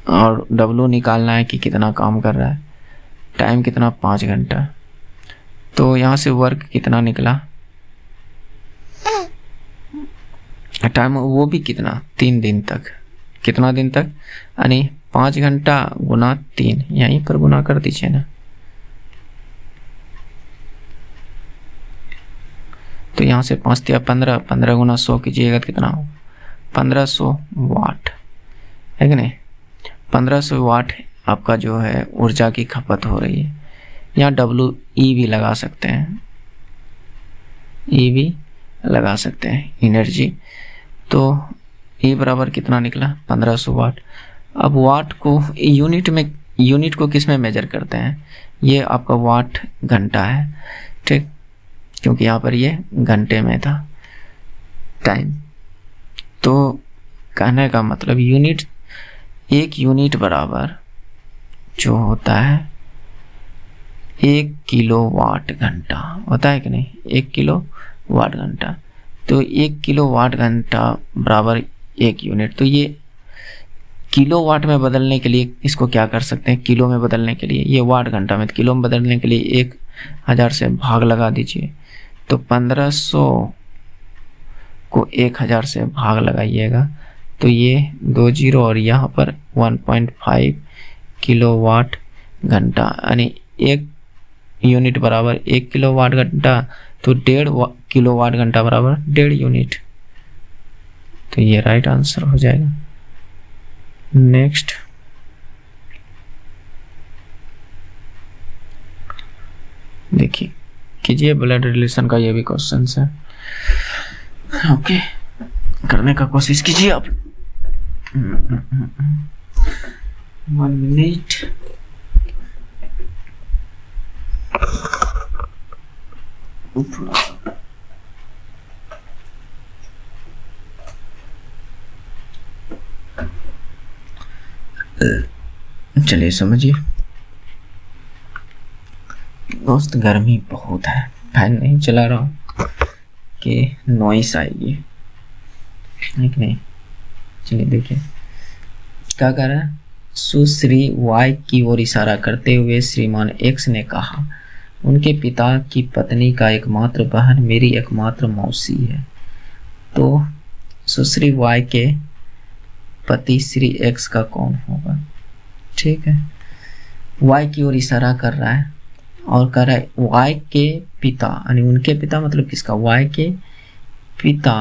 [SPEAKER 1] और W निकालना है कि कितना काम कर रहा है, टाइम कितना? 5 घंटा। तो यहाँ से वर्क कितना निकला? टाइम वो भी कितना? 3 दिन तक। कितना दिन तक? यानी 5 घंटा गुना 3, यहीं पर गुना कर दीजिए ना। तो यहाँ से 5 या 15, 15 गुना 100 कीजिएगा तो कितना हो? 1500 वाट, है कि नहीं। 1500 वाट आपका जो है ऊर्जा की खपत हो रही है। यहाँ WE भी लगा सकते हैं, E भी लगा सकते हैं, एनर्जी। तो E बराबर कितना निकला? 1500 वाट। अब वाट को यूनिट को किस में मेजर करते हैं? ये आपका वाट घंटा है, ठीक, क्योंकि यहाँ पर ये घंटे में था टाइम। तो कहने का मतलब एक यूनिट बराबर जो होता है 1 किलोवाट घंटा होता है कि नहीं? 1 किलोवाट घंटा। तो 1 किलोवाट घंटा बराबर 1 यूनिट। तो ये किलोवाट में बदलने के लिए इसको क्या कर सकते हैं? किलो में बदलने के लिए, ये वाट घंटा में, किलो में बदलने के लिए 1000 से भाग लगा दीजिए। तो 1500 को 1000 से भाग लगाइएगा तो ये 2 जीरो और यहाँ पर 1.5 किलोवाट घंटा, यानी 1 यूनिट बराबर 1 किलोवाट घंटा। तो 1.5 किलोवाट घंटा बराबर 1.5 यूनिट। तो ये राइट आंसर हो जाएगा। नेक्स्ट, देखिए, कीजिए ब्लड रिलेशन का, ये भी क्वेश्चन है। ओके, करने का कोशिश कीजिए आप। 1 मिनट। चलिए समझिए दोस्त, गर्मी बहुत है, फैन नहीं चला रहा हूँ कि नॉइस आएगी, ठीक नहीं। चलिए देखिए क्या कर रहा है। सुश्री वाई की ओर इशारा करते हुए श्रीमान एक्स ने कहा, उनके पिता की पत्नी का एकमात्र बहन मेरी एकमात्र मौसी है। तो सुश्री वाई के पति श्री एक्स का कौन होगा? ठीक है, वाई की ओर इशारा कर रहा है और कह रहा है वाई के पिता, यानी उनके पिता मतलब किसका? वाई के पिता।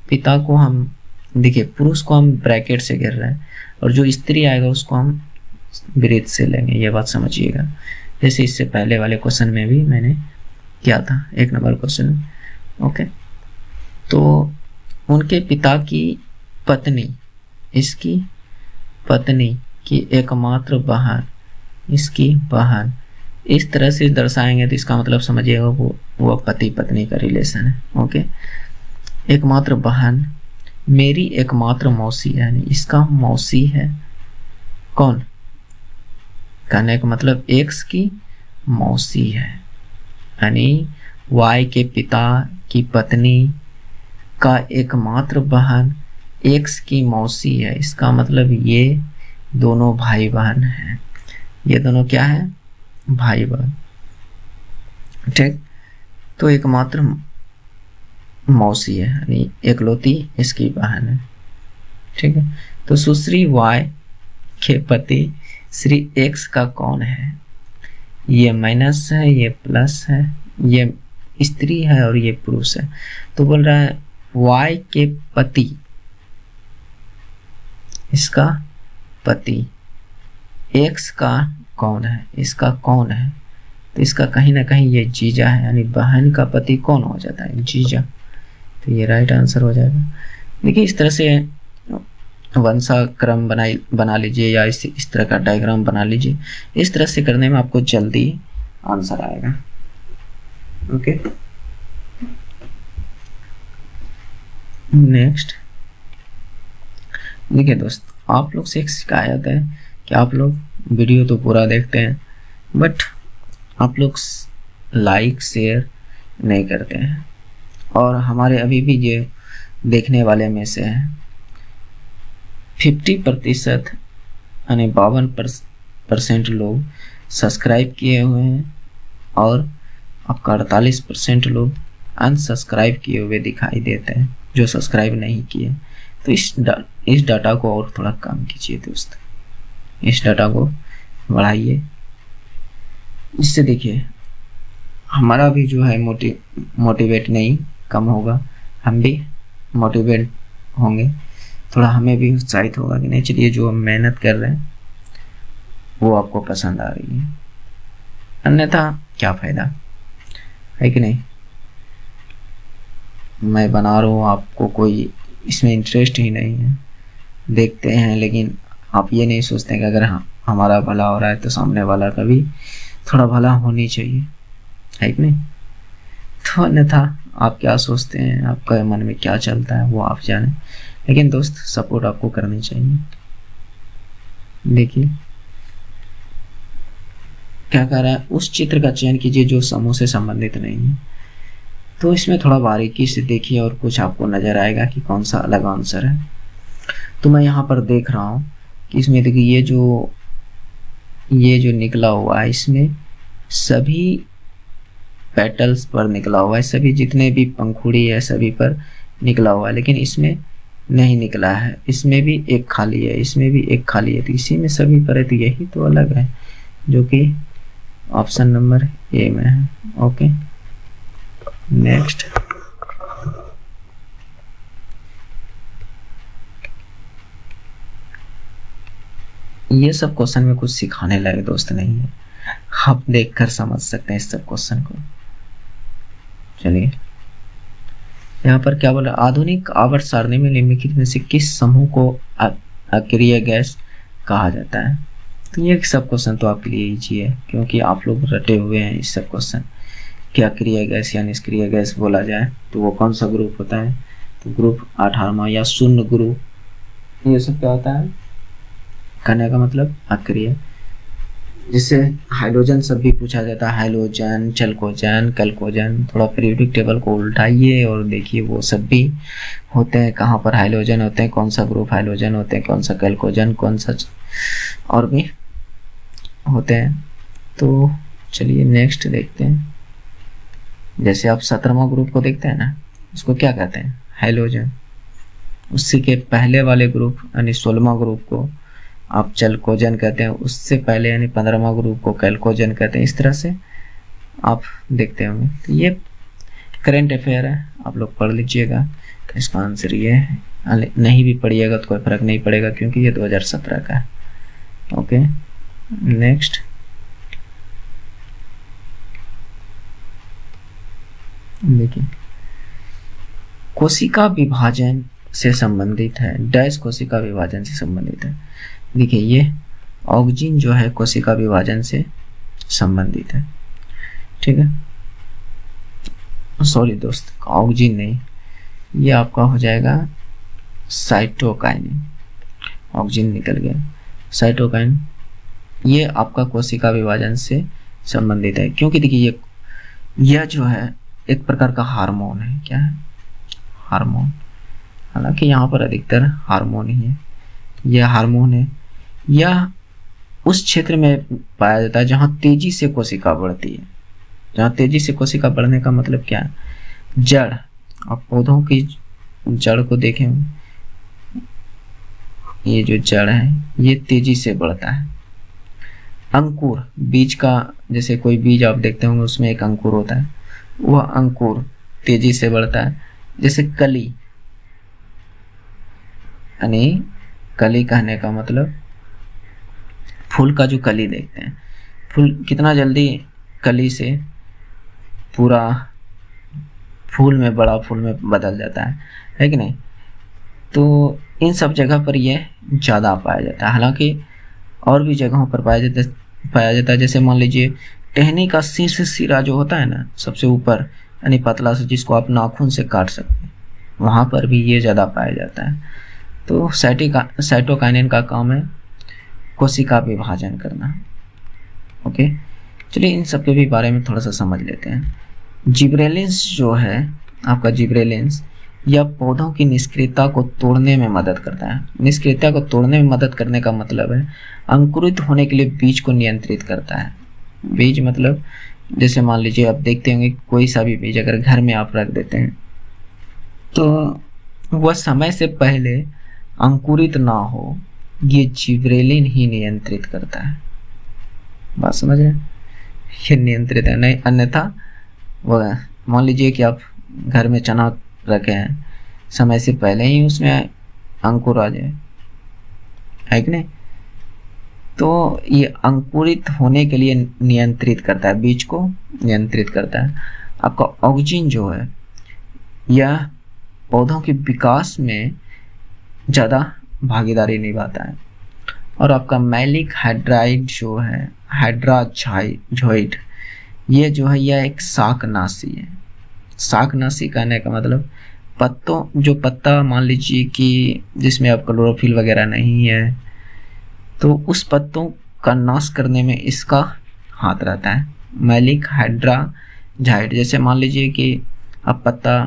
[SPEAKER 1] पिता को हम देखिए, पुरुष को हम ब्रैकेट से घेर रहे हैं और जो स्त्री आएगा उसको हम ब्रेथ से लेंगे, ये बात समझिएगा। जैसे इससे पहले वाले क्वेश्चन में भी मैंने किया था, 1 नंबर क्वेश्चन में। ओके, तो उनके पिता की पत्नी, इसकी पत्नी की एकमात्र बहन, इसकी बहन, इस तरह से दर्शाएंगे तो इसका मतलब समझिएगा वो पति पत्नी का रिलेशन है। ओके, एकमात्र बहन मेरी एकमात्र मौसी है, यानी इसका मौसी है कौन? कहने का मतलब एक्स की मौसी है, यानी वाई के पिता की पत्नी का एकमात्र बहन एक्स की मौसी है। इसका मतलब ये दोनों भाई बहन हैं। ये दोनों क्या है? भाई बहन। ठीक, तो एकमात्र मौसी है, यानी एकलौती इसकी बहन है। ठीक है, तो सुश्री वाई के पति श्री एक्स का कौन है? ये माइनस है, ये प्लस है, ये स्त्री है और ये पुरुष है। तो बोल रहा है वाई के पति, इसका पति एक्स का कौन है? इसका कौन है? तो इसका कहीं ना कहीं ये जीजा है, यानी बहन का पति कौन हो जाता है? जीजा। तो ये राइट आंसर हो जाएगा। देखिए इस तरह से वंशाक्रम बना लीजिए या इस तरह का डायग्राम बना लीजिए। इस तरह से करने में आपको जल्दी आंसर आएगा। ओके, नेक्स्ट देखिए दोस्त, आप लोग से एक शिकायत है कि आप लोग वीडियो तो पूरा देखते हैं बट आप लोग लाइक शेयर नहीं करते हैं, और हमारे अभी भी ये देखने वाले में से हैं 50% यानी 52% लोग सब्सक्राइब किए हुए हैं और आपका 48% लोग अनसब्सक्राइब किए हुए दिखाई देते हैं, जो सब्सक्राइब नहीं किए। तो इस डाटा को और थोड़ा कम कीजिए दोस्त, इस डाटा को बढ़ाइए। इससे देखिए हमारा भी जो है मोटिवेट नहीं कम होगा, हम भी मोटिवेट होंगे, थोड़ा हमें भी उत्साहित होगा कि नहीं चलिए जो हम मेहनत कर रहे हैं वो आपको पसंद आ रही है, अन्यथा क्या फायदा है कि नहीं। मैं बना रहा हूँ, आपको कोई इसमें इंटरेस्ट ही नहीं है, देखते हैं लेकिन आप ये नहीं सोचते कि अगर हमारा भला हो रहा है तो सामने वाला का भी थोड़ा भला होनी चाहिए, है कि नहीं। तो अन्यथा आप क्या सोचते हैं, आपका मन में क्या चलता है वो आप जाने, लेकिन दोस्त सपोर्ट आपको करनी चाहिए। देखिए क्या कर रहा है, उस चित्र का चयन कीजिए जो समूह से संबंधित नहीं है। तो इसमें थोड़ा बारीकी से देखिए और कुछ आपको नजर आएगा कि कौन सा अलग आंसर है। तो मैं यहाँ पर देख रहा हूँ कि इसमें देखिए ये जो निकला हुआ है इसमें सभी पेटल्स पर निकला हुआ है, सभी जितने भी पंखुड़ी है सभी पर निकला हुआ है, लेकिन इसमें नहीं निकला है। इसमें भी एक खाली है, इसमें भी एक खाली है, तो इसी में सभी पर है, तो यही तो अलग है जो कि ऑप्शन नंबर ए में है। ओके, नेक्स्ट ये सब क्वेश्चन में कुछ सिखाने लायक दोस्त नहीं है, आप देखकर समझ सकते हैं इस सब क्वेश्चन को। चलिए यहाँ पर क्या बोला, आधुनिक आवर्त सारणी में निम्नलिखित में से किस समूह को अक्रिय गैस कहा जाता है। तो ये सब क्वेश्चन तो आपके लिए इजी है क्योंकि आप लोग रटे हुए हैं इस सब क्वेश्चन। क्या अक्रिय गैस या निष्क्रिय गैस बोला जाए तो वो कौन सा ग्रुप होता है, तो ग्रुप 18वां या शून्य ग्रुप, ये सब क्या होता है, कहने का मतलब अक्रिय। जिससे हाइड्रोजन सब भी पूछा जाता है, हाइड्रोजन, चलकोजन, कलकोजन। थोड़ा पीरियोडिक टेबल को उल्टाइए और देखिए वो सब भी होते हैं, कहाँ पर हाइड्रोजन होते हैं, कौन सा ग्रुप हाइड्रोजन होते हैं, कौन सा कलकोजन, कौन सा और भी होते हैं। तो चलिए नेक्स्ट देखते हैं। जैसे आप 17वां ग्रुप को देखते हैं ना, उसको क्या कहते हैं, हाइड्रोजन। उसी के पहले वाले ग्रुप यानी 16वां ग्रुप को आप चलकोजन कहते हैं, उससे पहले यानी 15वां ग्रुप को कैलकोजन कहते हैं। इस तरह से आप देखते होंगे। तो ये करंट अफेयर है, आप लोग पढ़ लीजिएगा। तो इसका आंसर ये है। नहीं भी पढ़िएगा तो कोई फर्क नहीं पड़ेगा, क्योंकि ये 2017 का है। ओके नेक्स्ट देखिए, कोशिका विभाजन से संबंधित है, डैश कोशिका विभाजन से संबंधित है। देखिए ये ऑक्जिन जो है कोशिका विभाजन से संबंधित है, ठीक है। सॉरी दोस्त, ऑक्जिन नहीं, ये आपका हो जाएगा साइटोकाइनिन। ऑक्जिन निकल गया, साइटोकाइन। ये आपका कोशिका विभाजन से संबंधित है, क्योंकि देखिए यह जो है एक प्रकार का हार्मोन है। क्या है, हार्मोन। हालांकि यहाँ पर अधिकतर हार्मोन ही है, यह हार्मोन है। यह उस क्षेत्र में पाया जाता है जहाँ तेजी से कोशिका बढ़ती है। जहाँ तेजी से कोशिका बढ़ने का मतलब क्या है, जड़। आप पौधों की जड़ को देखें, ये जो जड़ है ये तेजी से बढ़ता है। अंकुर, बीज का, जैसे कोई बीज आप देखते होंगे उसमें एक अंकुर होता है, वह अंकुर तेजी से बढ़ता है। जैसे कली, यानी कली कहने का मतलब फूल का जो कली देखते हैं, फूल कितना जल्दी कली से पूरा फूल में, बड़ा फूल में बदल जाता है कि नहीं। तो इन सब जगह पर यह ज़्यादा पाया जाता है। हालांकि और भी जगहों पर पाया जाता है। जैसे मान लीजिए टहनी का शीर्ष सिरा जो होता है ना, सबसे ऊपर, यानी पतला से, जिसको आप नाखून से काट सकते हैं, वहाँ पर भी ये ज़्यादा पाया जाता है। तो साइटोकाइनिन का काम है कोशिका विभाजन करना। ओके, चलिए इन सब के भी बारे में थोड़ा सा समझ लेते हैं। जिब्रेलिन्स जो है आपका, जिब्रेलिन्स यह पौधों की निष्क्रियता को तोड़ने में मदद करता है। निष्क्रियता को तोड़ने में मदद करने का मतलब है अंकुरित होने के लिए बीज को नियंत्रित करता है। बीज मतलब जैसे मान लीजिए आप देखते होंगे कोई सा भी बीज अगर घर में आप रख देते हैं तो वह समय से पहले अंकुरित ना हो, ये जिब्रेलिन ही नियंत्रित करता है। बात समझ रहे हैं, ये नियंत्रित है। नहीं अन्यथा वह, मान लीजिए कि आप घर में चना रखे हैं, समय से पहले ही उसमें अंकुर आ जाए, है कि नहीं, तो ये अंकुरित होने के लिए नियंत्रित करता है, बीज को नियंत्रित करता है। आपका ऑक्जिन जो है यह पौधों के विकास में ज़्यादा भागीदारी निभाता है। और आपका मैलिक हाइड्राइड जो है, हाइड्राजोइड, ये जो है यह एक शाकनाशी है। शाकनाशी कहने का मतलब पत्तों, जो पत्ता मान लीजिए कि जिसमें अब क्लोरोफिल वगैरह नहीं है, तो उस पत्तों का नाश करने में इसका हाथ रहता है। मैलिक हाइड्राजाइड, जैसे मान लीजिए कि अब पत्ता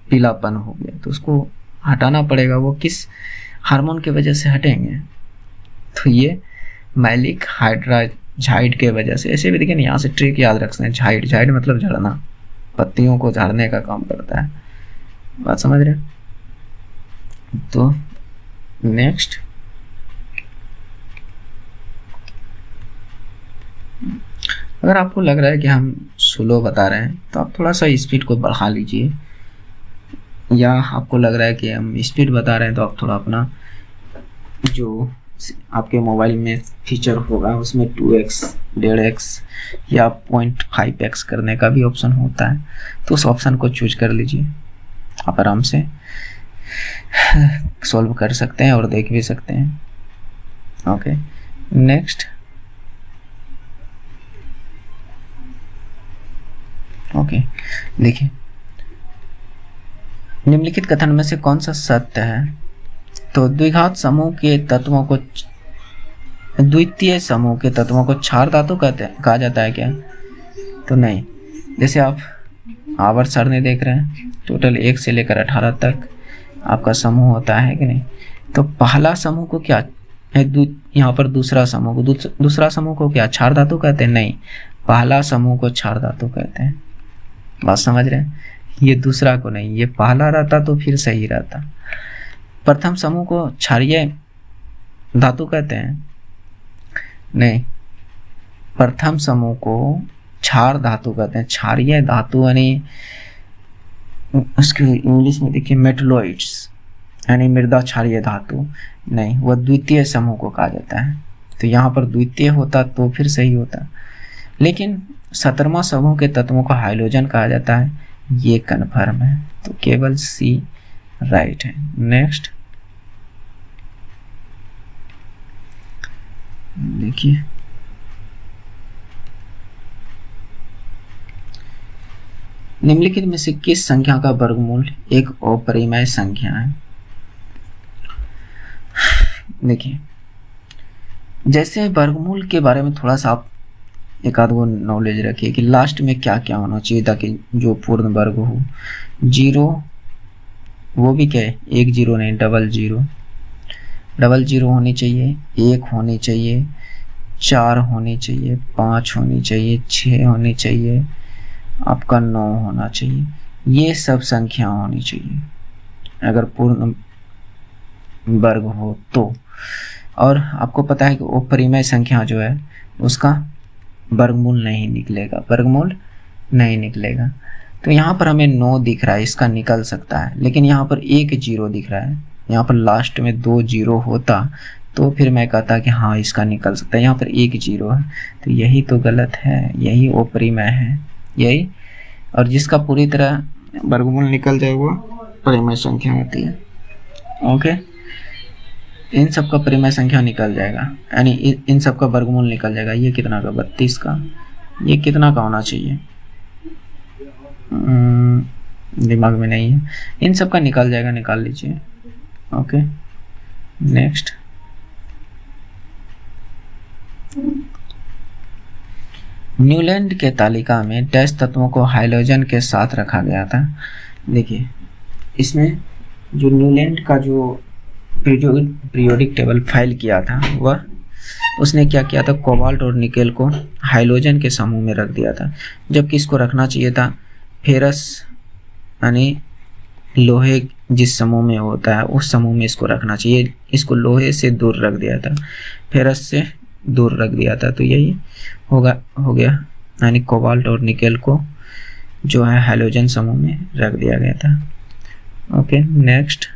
[SPEAKER 1] पीलापन हो गया तो उसको हटाना पड़ेगा, वो किस हार्मोन की वजह से हटेंगे, तो ये मैलिक हाइड्राजाइड के वजह से। ऐसे भी देखिए यहाँ से ट्रिक याद रखते हैं, झाइड मतलब झड़ना, पत्तियों को झाड़ने का काम करता है। बात समझ रहे हैं। तो नेक्स्ट, अगर आपको लग रहा है कि हम स्लो बता रहे हैं तो आप थोड़ा सा स्पीड को बढ़ा लीजिए, या आपको लग रहा है कि हम स्पीड बता रहे हैं तो आप थोड़ा अपना जो आपके मोबाइल में फीचर होगा उसमें 2x, 1.5x या 0.5x करने का भी ऑप्शन होता है, तो उस ऑप्शन को चूज कर लीजिए। आप आराम से सॉल्व कर सकते हैं और देख भी सकते हैं। ओके नेक्स्ट, ओके देखिए, निम्नलिखित कथन में से कौन सा सत्य है। तो द्विघात समूह के तत्वों को द्वितीय समूह के तत्वों को क्षार धातु कहा जाता है क्या? तो नहीं। जैसे आप आवर्त सारणी देख रहे हैं, टोटल 1 से लेकर 18 तक आपका समूह होता है कि नहीं? तो पहला समूह को क्या है? यहाँ पर दूसरा समूह को दूसरा समूह को क्या क्षार धातु कहते हैं? नहीं, पहला समूह को क्षार धातु कहते हैं। बात समझ रहे हैं? ये दूसरा को नहीं, ये पहला रहता तो फिर सही रहता। प्रथम समूह को क्षारीय धातु कहते हैं? नहीं, प्रथम समूह को क्षार धातु कहते हैं। क्षारीय धातु यानी उसके इंग्लिश में देखिए मेटलोइड्स, यानी मृदा क्षारीय धातु। नहीं, वह द्वितीय समूह को कहा जाता है। तो यहाँ पर द्वितीय होता तो फिर सही होता, लेकिन 17वां समूह के तत्वों को हाइड्रोजन कहा जाता है, ये कन्फर्म है। तो केवल सी राइट है। नेक्स्ट देखिए, निम्नलिखित में से किस संख्या का वर्गमूल एक अपरिमेय संख्या है? देखिए, जैसे वर्गमूल के बारे में थोड़ा सा आप एक आध वो नॉलेज रखिए कि लास्ट में क्या क्या होना चाहिए ताकि जो पूर्ण वर्ग हो। 0, वो भी क्या है? 1 0 नहीं, डबल जीरो होनी चाहिए, 1 होनी चाहिए, 4 होनी चाहिए, 5 होनी चाहिए, 6 होनी चाहिए, आपका 9 होना चाहिए। ये सब संख्या होनी चाहिए अगर पूर्ण वर्ग हो तो। और आपको पता है कि अपरिमेय संख्या जो है उसका वर्गमूल नहीं निकलेगा, तो यहाँ पर हमें 9 दिख रहा है, इसका निकल सकता है, लेकिन यहाँ पर 1 0 दिख रहा है। यहाँ पर लास्ट में 2 0 होता तो फिर मैं कहता कि हाँ इसका निकल सकता है। यहाँ पर 1 0 है, तो यही तो गलत है, यही अपरिमेय है, यही। और जिसका पूरी तरह वर्गमूल निकल जाए वो परिमेय संख्या होती है। ओके, इन सब का परिमेय संख्या निकल जाएगा, यानी इन सब का वर्गमूल निकल जाएगा। ये कितना का? 32 का। ये कितना का होना चाहिए? दिमाग में नहीं है। इन सब का निकल जाएगा, निकाल लीजिए। Okay, next. न्यूलैंड के तालिका में डैश तत्वों को हाइड्रोजन के साथ रखा गया था। देखिए, इसमें जो न्यूलैंड का जो पीरियोडिक टेबल फाइल किया था वह उसने क्या किया था? कोबाल्ट और निकेल को हाइड्रोजन के समूह में रख दिया था, जबकि इसको रखना चाहिए था फेरस यानी लोहे जिस समूह में होता है उस समूह में इसको रखना चाहिए। इसको लोहे से दूर रख दिया था, फेरस से दूर रख दिया था, तो यही हो गया, यानी कोबाल्ट और निकेल को जो है हाइड्रोजन समूह में रख दिया गया था। Okay, next.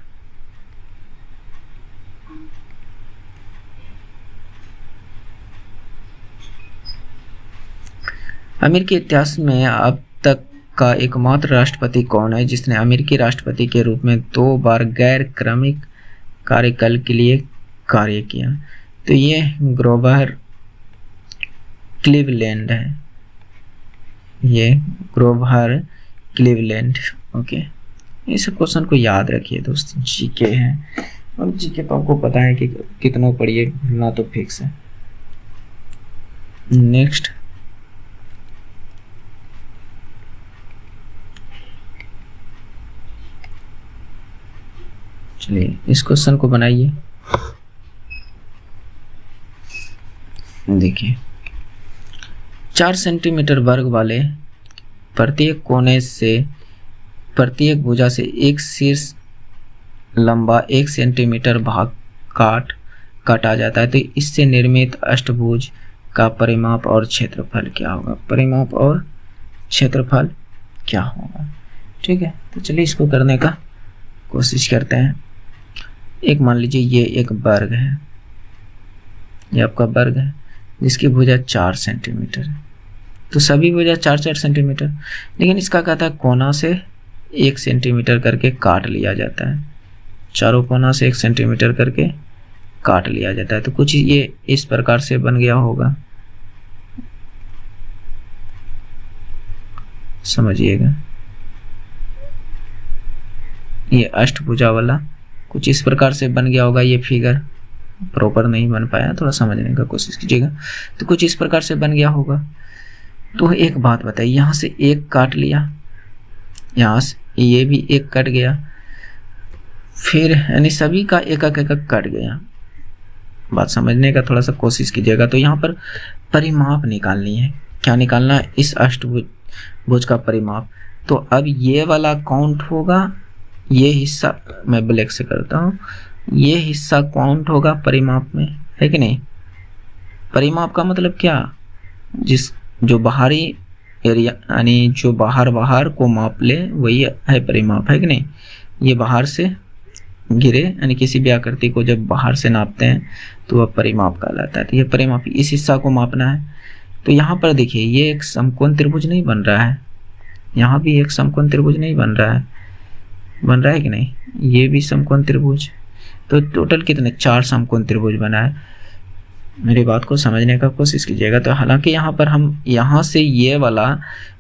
[SPEAKER 1] अमेरिकी इतिहास में अब तक का एकमात्र राष्ट्रपति कौन है जिसने अमेरिकी राष्ट्रपति के रूप में 2 बार गैर क्रमिक कार्यकाल के लिए कार्य किया? तो ये ग्रोवर क्लीवलैंड है, ये ग्रोवर क्लीवलैंड। ओके, ये सब क्वेश्चन को याद रखिए दोस्तों, जीके है, और जीके तो आपको पता है कि कितना पढ़िए, भूलना तो फिक्स है। नेक्स्ट, चलिए इस क्वेश्चन को बनाइए। देखिए, 4 सेंटीमीटर वर्ग वाले प्रत्येक कोने से प्रत्येक भुजा से एक शीर्ष लंबा 1 सेंटीमीटर भाग काटा जाता है, तो इससे निर्मित अष्टभुज का परिमाप और क्षेत्रफल क्या होगा? परिमाप और क्षेत्रफल क्या होगा? ठीक है, तो चलिए इसको करने का कोशिश करते हैं। एक मान लीजिए ये एक वर्ग है, ये आपका वर्ग है जिसकी भुजा 4 सेंटीमीटर है, तो सभी भुजा 4-4 सेंटीमीटर, लेकिन इसका कहता है कोना से 1 सेंटीमीटर करके काट लिया जाता है, चारों कोना से 1 सेंटीमीटर करके काट लिया जाता है। तो कुछ ये इस प्रकार से बन गया होगा, समझिएगा। ये अष्टभुजा वाला कुछ इस प्रकार से बन गया होगा ये फिगर, प्रॉपर नहीं बन पाया, थोड़ा समझने का कोशिश कीजिएगा। तो कुछ इस प्रकार से बन गया होगा। तो एक बात बताइए, यहाँ से एक काट लिया, यहाँ से ये भी एक कट गया, फिर यानी सभी का एक एक कट गया। बात समझने का थोड़ा सा कोशिश कीजिएगा। तो यहाँ पर परिमाप निकालनी है। क्या निकालना है? इस अष्टभुज का परिमाप। तो अब ये वाला काउंट होगा, ये हिस्सा मैं ब्लैक से करता हूँ, ये हिस्सा काउंट होगा परिमाप में, है कि नहीं? परिमाप का मतलब क्या? जो बाहरी एरिया यानी जो बाहर को माप ले वही है परिमाप, है कि नहीं? ये बाहर से गिरे यानी किसी भी आकृति को जब बाहर से नापते हैं तो वह परिमाप कहलाता है। तो ये परिमाप, इस हिस्सा को मापना है। तो यहाँ पर देखिए, ये एक समकोण त्रिभुज नहीं बन रहा है, यहाँ भी एक समकोण त्रिभुज नहीं बन रहा है, बन रहा है कि नहीं? ये भी समकोण त्रिभुज। तो टोटल कितने? 4 समकोण त्रिभुज बना है। मेरी बात को समझने का कोशिश कीजिएगा। तो हालांकि यहाँ पर हम यहाँ से ये वाला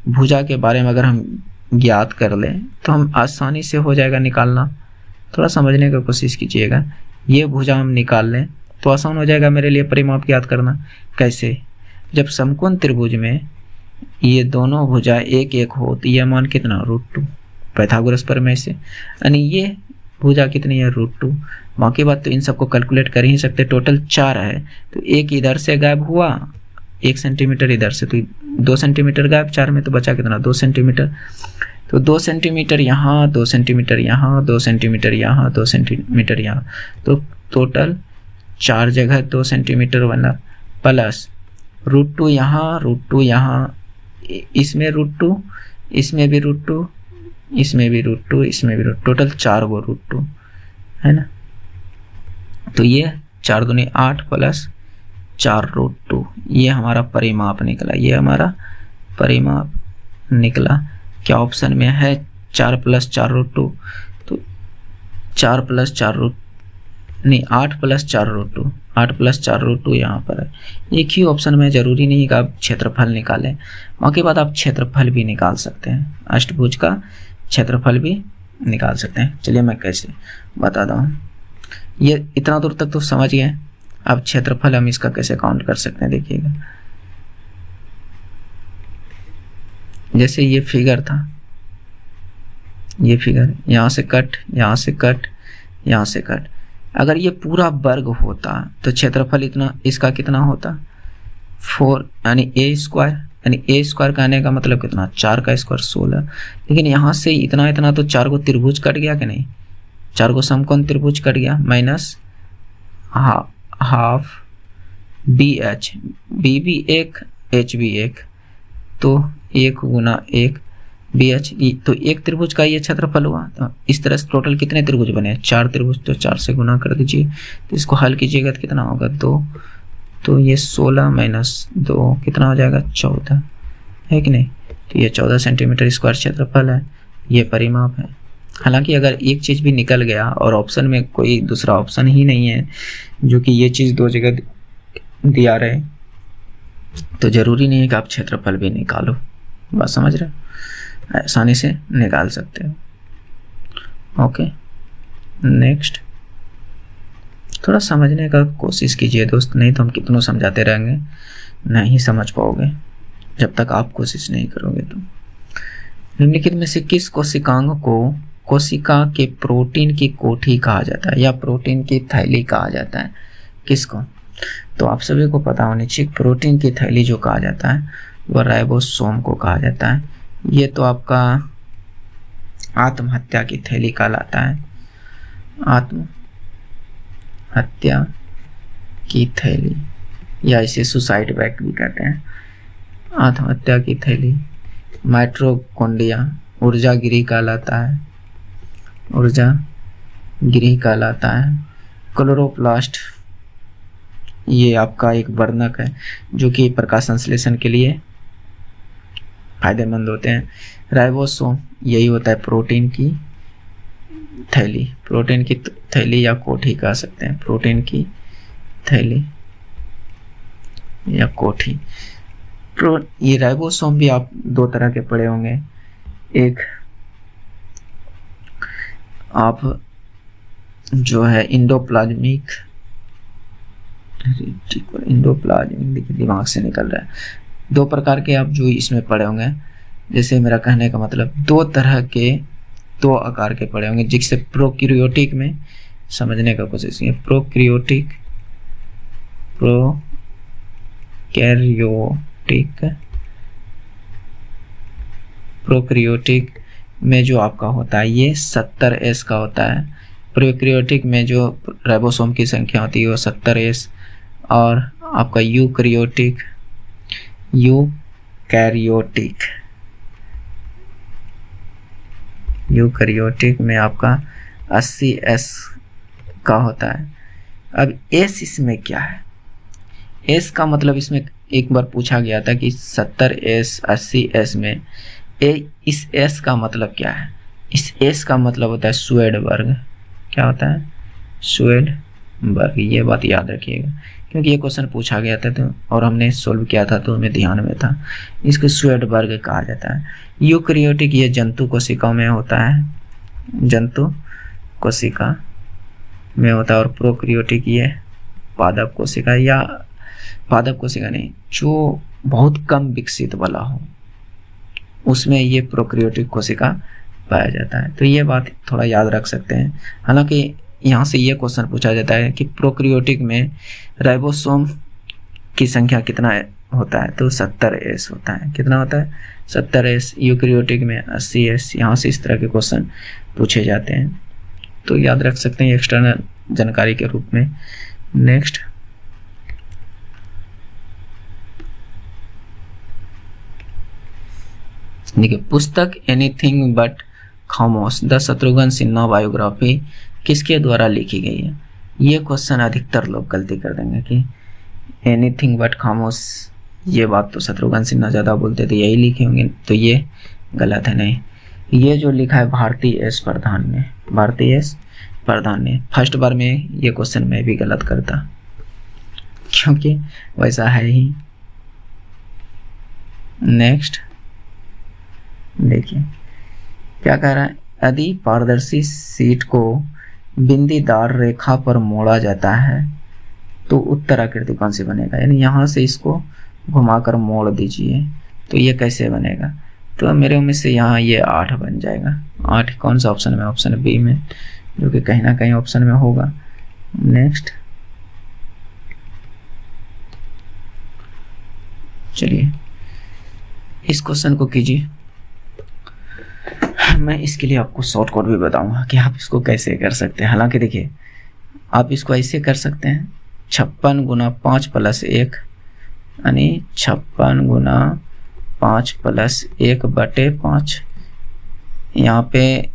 [SPEAKER 1] भुजा के बारे में अगर हम ज्ञात कर लें तो हम आसानी से हो जाएगा निकालना। थोड़ा समझने का कोशिश कीजिएगा। ये भुजा हम निकाल लें तो आसान हो जाएगा मेरे लिए परिमाप ज्ञात करना। कैसे? जब समकोण त्रिभुज में ये दोनों भुजा एक एक हो तो यह मान कितना? √2 पाइथागोरस प्रमेय से। यानी ये भुजा कितनी है? √2। बाकी बात तो इन सबको कैलकुलेट कर ही सकते। टोटल 4 है, तो एक इधर से गायब हुआ, 1 सेंटीमीटर इधर से, तो 2 सेंटीमीटर गायब। 4 में तो बचा कितना? 2 सेंटीमीटर। तो 2 सेंटीमीटर यहाँ, 2 सेंटीमीटर यहाँ, 2 सेंटीमीटर यहाँ, 2 सेंटीमीटर यहाँ, तो टोटल 4 जगह 2 सेंटीमीटर बना, प्लस √2 यहाँ, √2 यहाँ, इसमें √2, इसमें भी √2, इसमें भी √2, इसमें भी √2, टोटल 4 गो √2 है ना। तो ये 4 दूनी 8 प्लस 4 √2, ये हमारा परिमाप निकला। ये हमारा परिमाप निकला। क्या ऑप्शन में है? 4 + 4 √2, तो 4 + 4 √2 नहीं, 8 + 4 √2, 8 + 4 √2 यहाँ पर है। एक ही ऑप्शन में, जरूरी नहीं कि आप क्षेत्रफल निकालें। बाकी बात आप क्षेत्रफल भी निकाल सकते हैं, अष्टभुज का क्षेत्रफल भी निकाल सकते हैं। चलिए मैं कैसे बताता हूँ। ये इतना दूर तक तो समझ गए। अब क्षेत्रफल हम इसका कैसे काउंट कर सकते हैं, देखिएगा। जैसे ये फिगर था, ये फिगर यहाँ से कट, यहाँ से कट, यहाँ से कट। अगर ये पूरा वर्ग होता तो क्षेत्रफल इतना, इसका कितना होता? 4 यानी a², यानी a² कहने का मतलब कितना? 4 का स्क्वायर 16। लेकिन यहाँ से इतना इतना तो 4 को त्रिभुज कट गया कि नहीं? 4 को समकोण त्रिभुज कट गया, माइनस हाफ BH, B भी 1, H भी 1, तो 1 × 1 BH। तो एक त्रिभुज का ये क्षेत्रफल हुआ। तो इस तरह से टोटल कितने त्रिभुज बने? 4 त्रिभुज। तो 4 से गुना कर दीजिए, तो इसको हल कीजिएगा तो कितना होगा? 2। तो ये 16 - 2 कितना हो जाएगा? 14, है कि नहीं? तो ये 14 सेंटीमीटर स्क्वायर क्षेत्रफल है, ये परिमाप है। हालांकि अगर एक चीज़ भी निकल गया और ऑप्शन में कोई दूसरा ऑप्शन ही नहीं है जो कि ये चीज़ 2 जगह दिया रहे, तो ज़रूरी नहीं है कि आप क्षेत्रफल भी निकालो। बात समझ रहे हो? आसानी से निकाल सकते हो। Okay, next. थोड़ा समझने का कोशिश कीजिए दोस्त, नहीं तो हम कितनों समझाते रहेंगे, नहीं समझ पाओगे जब तक आप कोशिश नहीं करोगे। तो निम्नलिखित में से किस कोशिकांग को कोशिका के प्रोटीन की कोठी कहा जाता है या प्रोटीन की थैली कहा जाता है? किसको? तो आप सभी को पता होनी चाहिए, प्रोटीन की थैली जो कहा जाता है वह राइबोसोम को कहा जाता है। ये तो आपका आत्महत्या की थैली कहलाता है, आत्महत्या की थैली, या इसे सुसाइड बैग भी कहते हैं। आत्महत्या की थैली। माइटोकॉन्ड्रिया ऊर्जा गृह कहलाता है, ऊर्जा गृह कहलाता है। क्लोरोप्लास्ट ये आपका एक वर्णक है जो कि प्रकाश संश्लेषण के लिए फायदेमंद होते हैं। राइबोसोम यही होता है प्रोटीन की थैली, प्रोटीन की थैली या कोठी कह सकते हैं, प्रोटीन की थैली या कोठी। ये राइबोसोम भी आप 2 तरह के पढ़े होंगे। एक आप जो है इंडोप्लाज्मिक रेटिकुलर एंडोप्लाज्मिक, देखिए दिमाग से निकल रहा है। दो प्रकार के आप जो इसमें पढ़े होंगे, जैसे मेरा कहने का मतलब दो तरह के, दो आकार के पढ़े होंगे, जिससे प्रोकैरियोटिक में समझने का कोशिश कीजिए। प्रोकैरियोटिक में जो आपका होता है ये 70S का होता है। प्रोकैरियोटिक में जो राइबोसोम की संख्या होती है वो 70S, और आपका यूकैरियोटिक में आपका 80S का होता है। अब S इसमें क्या है? S का मतलब इसमें एक बार पूछा गया था कि 70S 80S में इस S का मतलब क्या है? इस S का मतलब होता है स्वेडबर्ग। क्या होता है? स्वेडबर्ग। ये बात याद रखिएगा क्योंकि ये क्वेश्चन पूछा गया था तो, और हमने सोल्व किया था तो हमें ध्यान में था। इसको स्वेडबर्ग कहा जाता है। यूकैरियोटिक ये जंतु कोशिकाओं में होता है, जंतु कोशिका में होता है, और प्रोकैरियोटिक ये पादप कोशिका, या पादप कोशिका नहीं, जो बहुत कम विकसित वाला हो उसमें ये प्रोकैरियोटिक कोशिका पाया जाता है। तो ये बात थोड़ा याद रख सकते हैं। हालांकि यहाँ से ये क्वेश्चन पूछा जाता है कि प्रोकैरियोटिक में राइबोसोम की संख्या कितना होता है, तो 70S होता है। कितना होता है? 70S। यूकैरियोटिक में 80S। यहाँ से इस तरह के क्वेश्चन पूछे जाते हैं, तो याद रख सकते हैं एक्सटर्नल जानकारी के रूप में। नेक्स्ट, देखिए पुस्तक एनीथिंग बट खामोश द शत्रुघ्न सिन्हा बायोग्राफी किसके द्वारा लिखी गई है? ये क्वेश्चन अधिकतर लोग गलती कर देंगे कि एनीथिंग बट खामोश, ये बात तो शत्रुघ्न सिन्हा ज़्यादा बोलते थे, यही लिखे होंगे, तो ये गलत है। नहीं, ये जो लिखा है भारती एस प्रधान ने, भारती एस प्रधान ने। फर्स्ट बार में ये क्वेश्चन मैं भी गलत करता क्योंकि वैसा है ही। नेक्स्ट देखिए क्या कह रहा है, यदि पारदर्शी शीट को बिंदीदार रेखा पर मोड़ा जाता है तो उत्तराकृति कौन सी बनेगा? यानी यहाँ से इसको घुमाकर मोड़ दीजिए तो ये कैसे बनेगा? तो मेरे उम्मीद से यहाँ ये 8 बन जाएगा। 8 कौन सा ऑप्शन में? ऑप्शन बी में, जो कि कहीं ना कहीं ऑप्शन में होगा। नेक्स्ट चलिए इस क्वेश्चन को कीजिए। मैं इसके लिए आपको शॉर्टकट भी बताऊंगा कि आप इसको कैसे कर सकते हैं। हालांकि देखिए आप इसको ऐसे कर सकते हैं, 56 गुना 5 प्लस 1, यानी 56 गुना 5 प्लस 1 बटे 5। यहाँ पे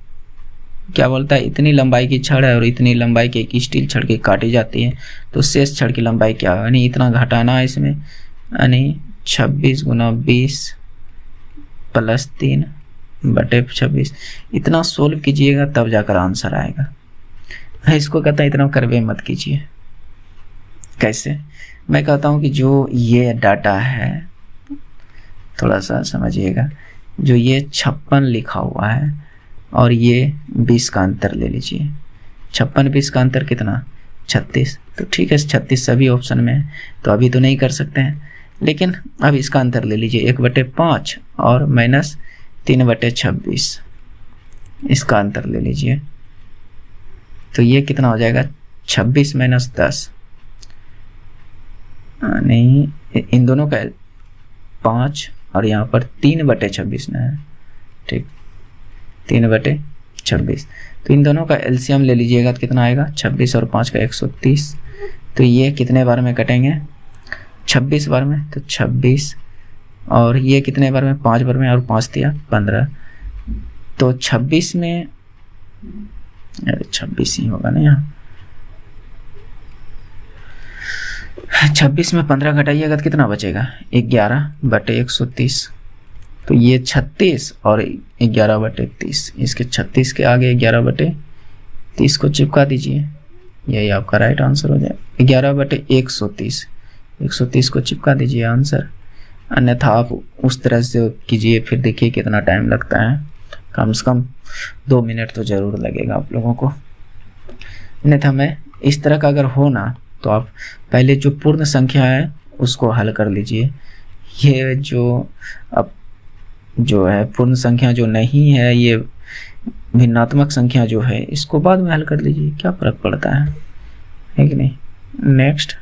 [SPEAKER 1] क्या बोलता है, इतनी लंबाई की छड़ है और इतनी लंबाई की एक स्टील छड़ की काटी जाती है, तो शेष छड़ की लंबाई क्या है, यानी इतना घटाना है इसमें, यानी 26 गुना 20 प्लस 3 बटे 26। इतना सोल्व कीजिएगा तब जाकर आंसर आएगा। इसको कहता है इतना करवे मत कीजिए। कैसे? मैं कहता हूँ कि जो ये डाटा है थोड़ा सा समझिएगा, जो ये 56 लिखा हुआ है और ये 20 का अंतर ले लीजिए। 56-20 का अंतर कितना? 36। तो ठीक है 36 सभी ऑप्शन में है, तो अभी तो नहीं कर सकते हैं, लेकिन अब इसका अंतर ले लीजिए 1/5 और माइनस 3/26, इसका अंतर ले लीजिए तो ये कितना हो जाएगा? 26 माइनस 10, नहीं इन दोनों का 5 और यहाँ पर 3/26 ना है, ठीक 3/26। तो इन दोनों का एलसीएम ले लीजिएगा तो कितना आएगा? 26 और 5 का 130। तो ये कितने बार में कटेंगे? 26 बार में। तो 26 और ये कितने बार में? 5 बार में, और 5 दिया 15। तो 26 में, अरे 26 ही होगा ना यहाँ, 26 में 15 घटाइएगा तो कितना बचेगा? 11/130। तो ये 36 और 11/30, इसके 36 के आगे 11/30 को चिपका दीजिए, यही आपका राइट आंसर हो जाए। 11/130, 130 को चिपका दीजिए आंसर। अन्यथा आप उस तरह से कीजिए, फिर देखिए कितना टाइम लगता है, कम से कम 2 मिनट तो ज़रूर लगेगा आप लोगों को। अन्यथा मैं इस तरह का अगर हो ना तो आप पहले जो पूर्ण संख्या है उसको हल कर लीजिए। ये जो अब जो है पूर्ण संख्या जो नहीं है, ये भिन्नात्मक संख्या जो है, इसको बाद में हल कर लीजिए, क्या फर्क पड़ता है कि नहीं। नेक्स्ट,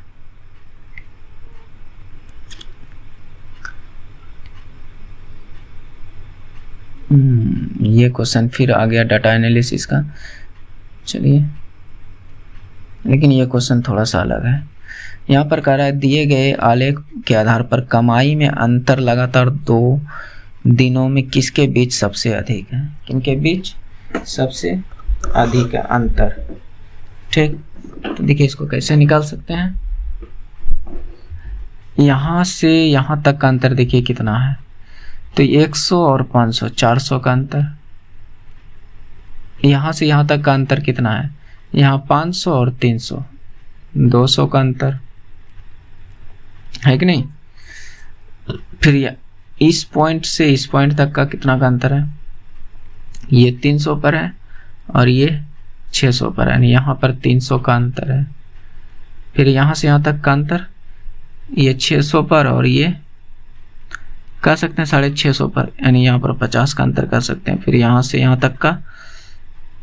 [SPEAKER 1] ये क्वेश्चन फिर आ गया डाटा एनालिसिस का। चलिए, लेकिन ये क्वेश्चन थोड़ा सा अलग है। यहाँ पर कह रहा है दिए गए आलेख के आधार पर कमाई में अंतर लगातार 2 दिनों में किसके बीच सबसे अधिक है। किनके बीच सबसे अधिक है अंतर। ठीक, तो देखिए इसको कैसे निकाल सकते हैं। यहाँ से यहाँ तक का अंतर देखिए कितना है, तो 100 और 500, 400 का अंतर। यहाँ से यहाँ तक का अंतर कितना है, यहाँ 500 और 300, 200 का अंतर है कि नहीं। फिर इस पॉइंट से इस पॉइंट तक का कितना का अंतर है, ये 300 पर है और ये 600 पर है, यानी यहाँ पर 300 का अंतर है। फिर यहाँ से यहाँ तक का अंतर, ये 600 पर और ये कह सकते हैं 650 पर, यानी यहाँ पर 50 का अंतर कर सकते हैं। फिर यहाँ से यहाँ तक का,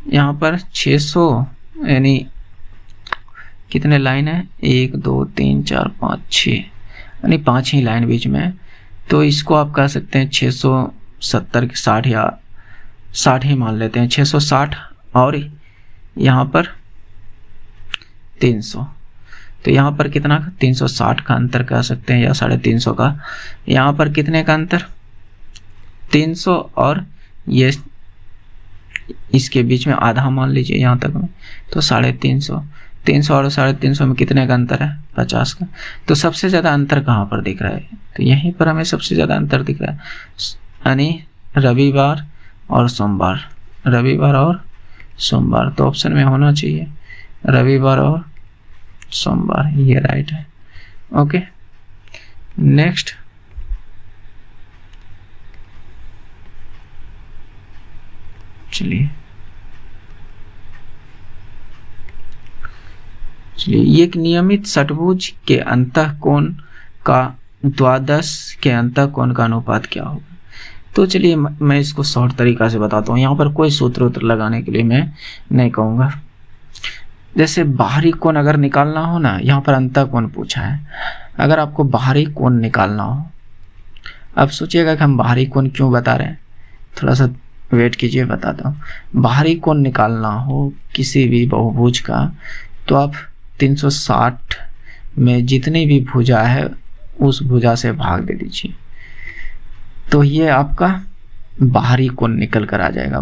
[SPEAKER 1] यहाँ पर 600, यानी कितने लाइन है, 1 2 3 4 5 6, यानी 5 ही लाइन बीच में है। तो इसको आप कह सकते हैं 670 के 60 या 60 ही मान लेते हैं, 660 और यहाँ पर 300, तो यहाँ पर कितना 360 का अंतर कह सकते हैं या 350 का। यहाँ पर कितने का अंतर, 300 और ये इसके बीच में आधा मान लीजिए यहाँ तक में, तो 350, 300 और 350 में कितने का अंतर है, 50 का। तो सबसे ज़्यादा अंतर कहाँ पर दिख रहा है, तो यहीं पर हमें सबसे ज़्यादा अंतर दिख रहा है, यानी रविवार और सोमवार, रविवार और सोमवार। तो ऑप्शन में होना चाहिए रविवार और सोमवार, ये राइट है। ओके, नेक्स्ट, चलिए एक नियमित षट्भुज के अंतःकोण का द्वादश के अंतःकोण का अनुपात क्या होगा। तो चलिए मैं इसको शॉर्ट तरीका से बताता हूँ, यहाँ पर कोई सूत्र उत्तर लगाने के लिए मैं नहीं कहूँगा। जैसे बाहरी कोण अगर निकालना हो ना, यहाँ पर अंतःकोण पूछा है, अगर आपको बाहरी कोण निकालना हो, अब सोचिएगा कि हम बाहरी कोण क्यों बता रहे हैं, थोड़ा सा वेट कीजिए, बताता हूँ। बाहरी कोण निकालना हो किसी भी बहुभुज का, तो आप 360 में जितनी भी भुजा है उस भुजा से भाग दे दीजिए, तो ये आपका बाहरी कोण निकल कर आ जाएगा,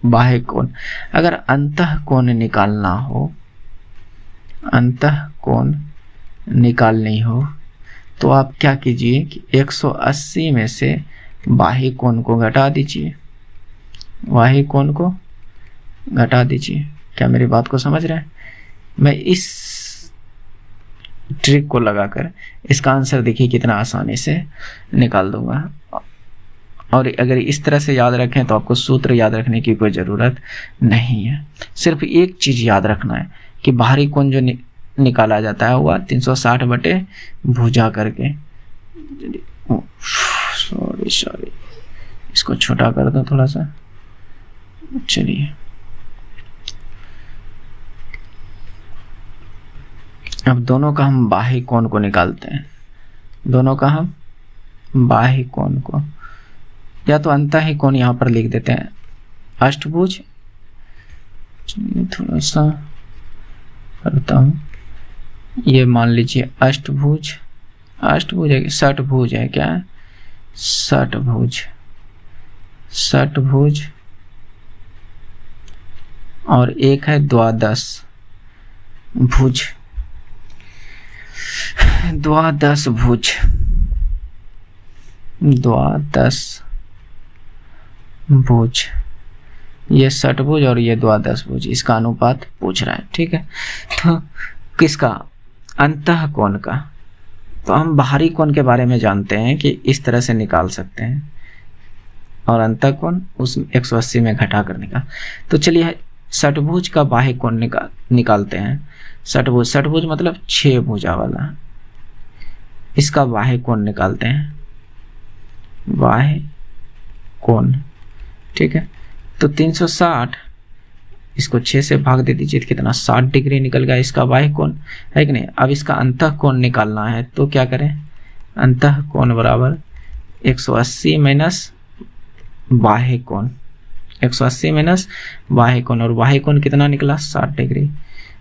[SPEAKER 1] बाह्य कोण। अगर अंतः कोण निकालना हो, अंतः कोण निकालनी हो, तो आप क्या कीजिए कि 180 में से बाह्य कोण को घटा दीजिए, बाह्य कोण को घटा दीजिए। क्या मेरी बात को समझ रहे हैं। मैं इस ट्रिक को लगाकर इसका आंसर देखिए कितना आसानी से निकाल दूंगा। और अगर इस तरह से याद रखें तो आपको सूत्र याद रखने की कोई ज़रूरत नहीं है। सिर्फ एक चीज़ याद रखना है कि बाहरी कोण जो निकाला जाता है हुआ 360 बटे भुजा करके। सॉरी, इसको छोटा कर दो थोड़ा सा। चलिए अब दोनों का हम बाह्य कोण को निकालते हैं, दोनों का हम बाह्य कोण को, या तो अंतः ही कोण यहाँ पर लिख देते हैं अष्टभुज। थोड़ा सा करता हूँ, ये मान लीजिए अष्टभुज, अष्टभुज है कि षटभुज है, क्या है षटभुज, षटभुज, और एक है द्वादश भुज, द्वादश भुज, द्वादश भुज, ये षटभुज और ये द्वादश भुज, इसका अनुपात पूछ रहा है। ठीक है, तो किसका, अंतः कोण का। तो हम बाहरी कोण के बारे में जानते हैं कि इस तरह से निकाल सकते हैं, और अंतः कोण उस 180 में घटा करने का। तो चलिए षटभुज का बाह्य कोण निकालते हैं। षटभुज मतलब 6 भुजा वाला, इसका बाह्य कोण निकालते हैं, बाह्य कोण। ठीक है, तो 360 इसको 6 से भाग दे दीजिए तो कितना 60 डिग्री निकल गया इसका बाह्य कोण, है कि नहीं। अब इसका अंतः कोण निकालना है तो क्या करें, अंतः कोण बराबर 180 माइनस बाह्य कोण, 180 माइनस बाह्य कोण, और बाह्य कोण कितना निकला 60 डिग्री।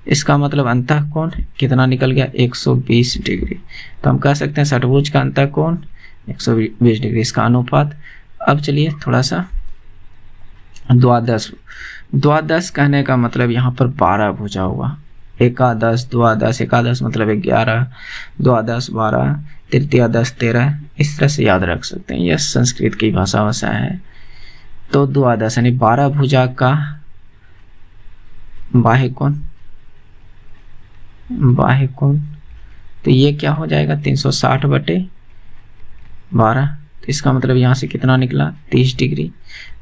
[SPEAKER 1] इसका मतलब अंतः कोण कितना निकल गया 120 डिग्री। तो हम कह सकते हैं षटभुज का अंतः कोण 120 डिग्री, इसका अनुपात। अब चलिए थोड़ा सा द्वादश कहने का मतलब यहाँ पर 12 भुजा हुआ, एकादश, द्वादश, एकादश मतलब 11, द्वादश 12, तृतीयादश 13, इस तरह से याद रख सकते हैं, यह संस्कृत की भाषा है। तो द्वादश यानी 12 भुजा का बाह्य कोण, तो ये क्या हो जाएगा 360/12, तो इसका मतलब यहाँ से कितना निकला 30 डिग्री।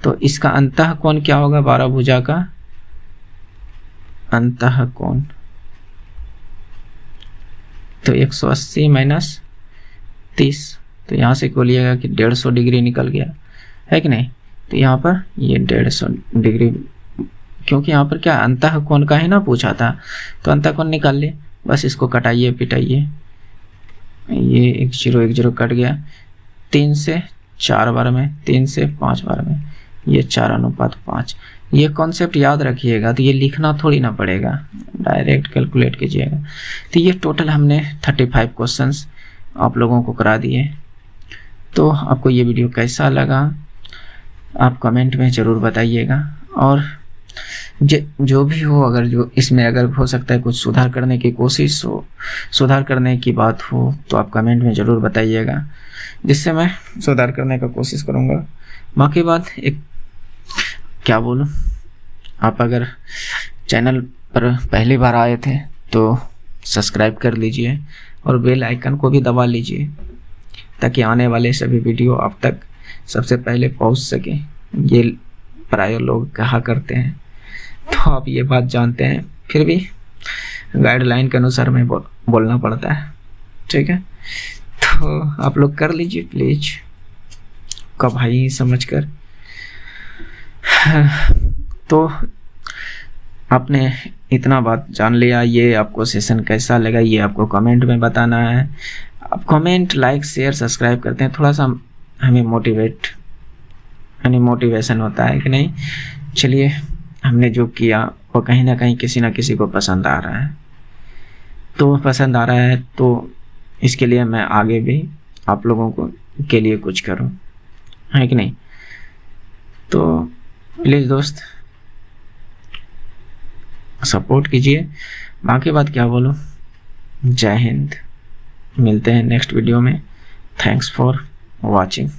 [SPEAKER 1] तो इसका अंतः कोण क्या होगा 12 भुजा का अंतः कोण, तो 180 माइनस 30, तो यहाँ से बोलिएगा कि 150 डिग्री निकल गया, है कि नहीं। तो यहाँ पर ये 150 डिग्री, क्योंकि यहाँ पर क्या अंतः कोण का ही ना पूछा था, तो अंतः कोण निकाल ले, बस इसको कटाइए पिटाइए, ये 1 0 कट गया, 3 से 4 बार में, 3 से 5 बार में, ये 4:5। ये कॉन्सेप्ट याद रखिएगा, तो ये लिखना थोड़ी ना पड़ेगा, डायरेक्ट कैलकुलेट कीजिएगा। तो ये टोटल हमने 35 क्वेश्चंस आप लोगों को करा दिए। तो आपको ये वीडियो कैसा लगा आप कमेंट में ज़रूर बताइएगा, और जो भी हो, अगर जो इसमें अगर हो सकता है कुछ सुधार करने की कोशिश हो, सुधार करने की बात हो, तो आप कमेंट में ज़रूर बताइएगा, जिससे मैं सुधार करने का कोशिश करूँगा। बाकी बात एक क्या बोलूँ, आप अगर चैनल पर पहली बार आए थे तो सब्सक्राइब कर लीजिए और बेल आइकन को भी दबा लीजिए, ताकि आने वाले सभी वीडियो आप तक सबसे पहले पहुंच सके। ये प्राय लोग कहा करते हैं, तो आप ये बात जानते हैं, फिर भी गाइडलाइन के अनुसार में बोलना पड़ता है। ठीक है, तो आप लोग कर लीजिए प्लीज, का भाई समझकर। तो आपने इतना बात जान लिया, ये आपको सेशन कैसा लगा ये आपको कमेंट में बताना है। आप कमेंट, लाइक, शेयर, सब्सक्राइब करते हैं, थोड़ा सा हमें मोटिवेशन होता है कि नहीं। चलिए, हमने जो किया वो कहीं ना कहीं किसी ना किसी को पसंद आ रहा है, तो इसके लिए मैं आगे भी आप लोगों के लिए कुछ करूं, है कि नहीं। तो प्लीज़ दोस्त सपोर्ट कीजिए। बाकी बात क्या बोलूं, जय हिंद, मिलते हैं नेक्स्ट वीडियो में। Thanks for watching.